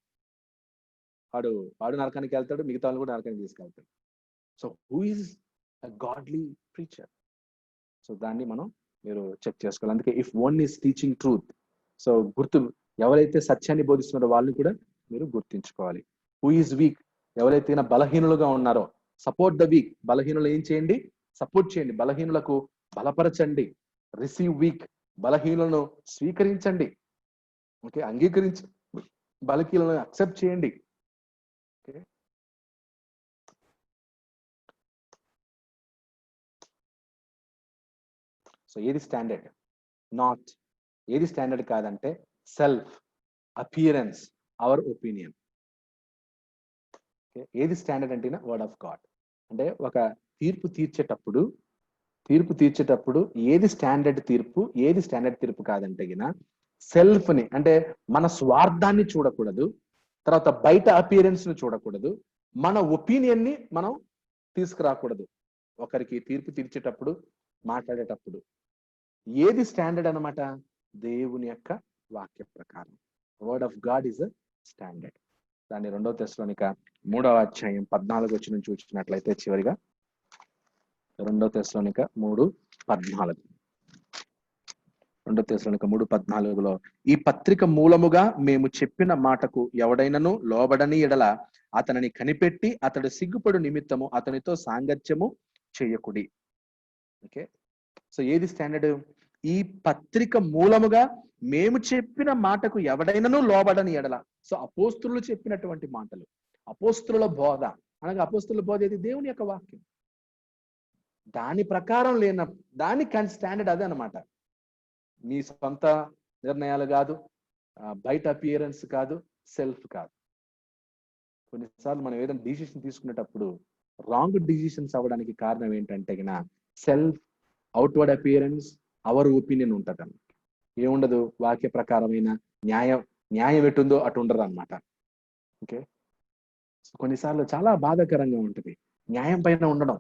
వాడు నరకానికి వెళ్తాడు, మిగతా వాళ్ళు కూడా నరకానికి తీసుకెళ్తాడు. So who is a godly preacher? So దాన్ని మీరు చెక్ చేసుకోవాలి. అందుకే if one is teaching truth, so ఎవరైతే సత్యాన్ని బోధిస్తున్నారో వాళ్ళని కూడా మీరు గుర్తించుకోవాలి. హూ ఈజ్ వీక్, ఎవరైతే బలహీనులుగా ఉన్నారో సపోర్ట్ ద వీక్. బలహీనులు ఏం చేయండి, సపోర్ట్ చేయండి. బలహీనులకు బలపరచండి. రిసీవ్ వీక్, బలహీనులను స్వీకరించండి. ఓకే, అంగీకరించండి, బలహీనులను అక్సెప్ట్ చేయండి. ఓకే, సో ఏది స్టాండర్డ్? ఏది స్టాండర్డ్ కాదంటే సెల్ఫ్, అపియరెన్స్, అవర్ ఒపీనియన్. ఏది స్టాండర్డ్ అంటే వర్డ్ ఆఫ్ గాడ్. అంటే ఒక తీర్పు తీర్చేటప్పుడు ఏది స్టాండర్డ్ తీర్పు, ఏది స్టాండర్డ్ తీర్పు కాదంటే సెల్ఫ్ ని, అంటే మన స్వార్థాన్ని చూడకూడదు, తర్వాత బయట అపియరెన్స్ ను చూడకూడదు, మన ఒపీనియన్ ని మనం తీసుకురాకూడదు. ఒకరికి తీర్పు తీర్చేటప్పుడు, మాట్లాడేటప్పుడు ఏది స్టాండర్డ్ అన్నమాట? దేవుని యొక్క వాక్య ప్రకారం. Word of God is a standard. దాన్ని 2వ తెస్సలోనిక 3వ అధ్యాయం 14 చూసినట్లయితే, చివరిగా 2వ తెస్సలోనిక 3:14. 2వ తెస్సలోనిక 3:14 ఈ పత్రిక మూలముగా మేము చెప్పిన మాటకు ఎవడైనను లోబడని ఎడల అతనిని కనిపెట్టి అతడు సిగ్గుపడు నిమిత్తము అతనితో సాంగత్యము చేయకుడి. ఓకే, సో ఏది స్టాండర్డ్? ఈ పత్రిక మూలముగా మేము చెప్పిన మాటకు ఎవడైనాను లోబడని ఎడల. సో అపోస్తులు చెప్పినటువంటి మాటలు, అపోస్తుల బోధ అనగా అపోస్తుల బోధ ఏది? దేవుని యొక్క వాక్యం. దాని ప్రకారం దానికి స్టాండర్డ్ అదే అనమాట. మీ సొంత నిర్ణయాలు కాదు, బయట అపియరెన్స్ కాదు, సెల్ఫ్ కాదు. కొన్నిసార్లు మనం ఏదైనా డిసిషన్ తీసుకునేటప్పుడు రాంగ్ డిసిషన్స్ అవ్వడానికి కారణం ఏంటంటే self, outward appearance, our opinion ఉంటుంది అన్నమాట. ఏముండదు, వాక్య ప్రకారమైన న్యాయం ఎటుందో అటు ఉండదు అనమాట. ఓకే, కొన్నిసార్లు చాలా బాధాకరంగా ఉంటుంది. న్యాయం పైన ఉండడం,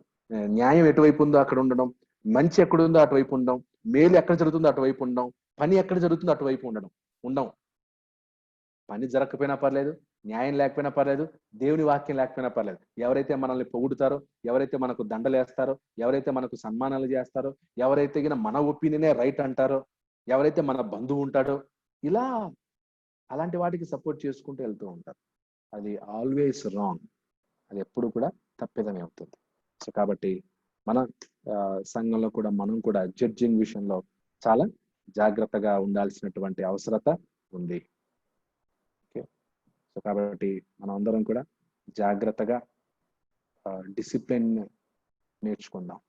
న్యాయం ఎటువైపు ఉందో అక్కడ ఉండడం, మంచి ఎక్కడుందో అటువైపు ఉండడం, మేలు ఎక్కడ జరుగుతుందో అటువైపు ఉండడం, పని ఎక్కడ జరుగుతుందో అటువైపు ఉండడం. పని జరగకపోయినా పర్లేదు, న్యాయం లేకపోయినా పర్లేదు, దేవుని వాక్యం లేకపోయినా పర్లేదు. ఎవరైతే మనల్ని పొగుడుతారో, ఎవరైతే మనకు దండలు వేస్తారో, ఎవరైతే మనకు సన్మానాలు చేస్తారో, ఎవరైతే మన ఒపీనియనే రైట్ అంటారో, ఎవరైతే మన బంధువు ఉంటాడో, ఇలా అలాంటి వాటికి సపోర్ట్ చేసుకుంటూ వెళ్తూ ఉంటారు. అది ఆల్వేస్ రాంగ్. అది ఎప్పుడు కూడా తప్పిదమే అవుతుంది. సో కాబట్టి మన సంఘంలో కూడా మనం కూడా జడ్జింగ్ విషయంలో చాలా జాగ్రత్తగా ఉండాల్సినటువంటి అవసరత ఉంది. ఓకే, సో కాబట్టి మనం అందరం కూడా జాగ్రత్తగా డిసిప్లిన్ నేర్చుకుందాం.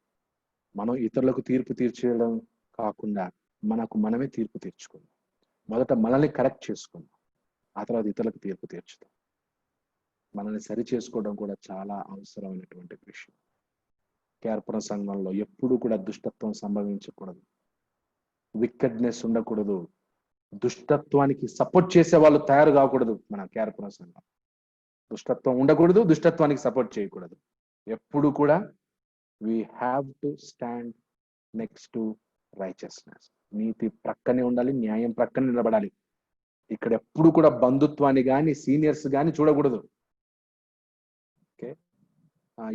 మనం ఇతరులకు తీర్పు తీర్చేయడం కాకుండా మనకు మనమే తీర్పు తీర్చుకుందాం. మొదట మనల్ని కరెక్ట్ చేసుకుందాం, ఆ తర్వాత ఇతరులకు తీర్పు తీర్చుదాం. మనల్ని సరి చేసుకోవడం కూడా చాలా అవసరమైనటువంటి విషయం. కేర్పురం సంఘంలో ఎప్పుడు కూడా దుష్టత్వం సంభవించకూడదు, వికెడ్నెస్ ఉండకూడదు, దుష్టత్వానికి సపోర్ట్ చేసే వాళ్ళు తయారు కాకూడదు. మన కేర్పురం సంఘం దుష్టత్వం ఉండకూడదు, దుష్టత్వానికి సపోర్ట్ చేయకూడదు. ఎప్పుడు కూడా we have to stand next to righteousness. నీతి ప్రక్కనే ఉండాలి, న్యాయం ప్రక్కనే నిలబడాలి. ఇక్కడ ఎప్పుడు కూడా బంధుత్వాన్ని కానీ సీనియర్స్ కానీ చూడకూడదు. ఓకే,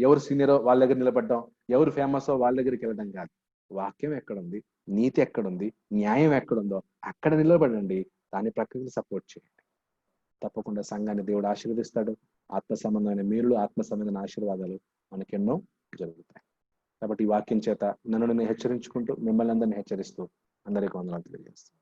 ఎవరు సీనియరో వాళ్ళ దగ్గర నిలబడ్డాం, ఎవరు ఫేమసో వాళ్ళ దగ్గరికి వెళ్ళడం కాదు. వాక్యం ఎక్కడుంది, నీతి ఎక్కడుంది, న్యాయం ఎక్కడుందో అక్కడ నిలబడండి. దాని ప్రక్కకి సపోర్ట్ చేయండి. తప్పకుండా సంఘాన్ని దేవుడు ఆశీర్వదిస్తాడు. ఆత్మ సంబంధమైన మేలు, ఆత్మ సంబంధమైన ఆశీర్వాదాలు మనకెన్నో జరుగుతాయి. కాబట్టి ఈ వాక్యం చేత నన్ను హెచ్చరించుకుంటూ మిమ్మల్ని అందరినీ హెచ్చరిస్తూ అందరికీ వందనాలు తెలియజేస్తాను.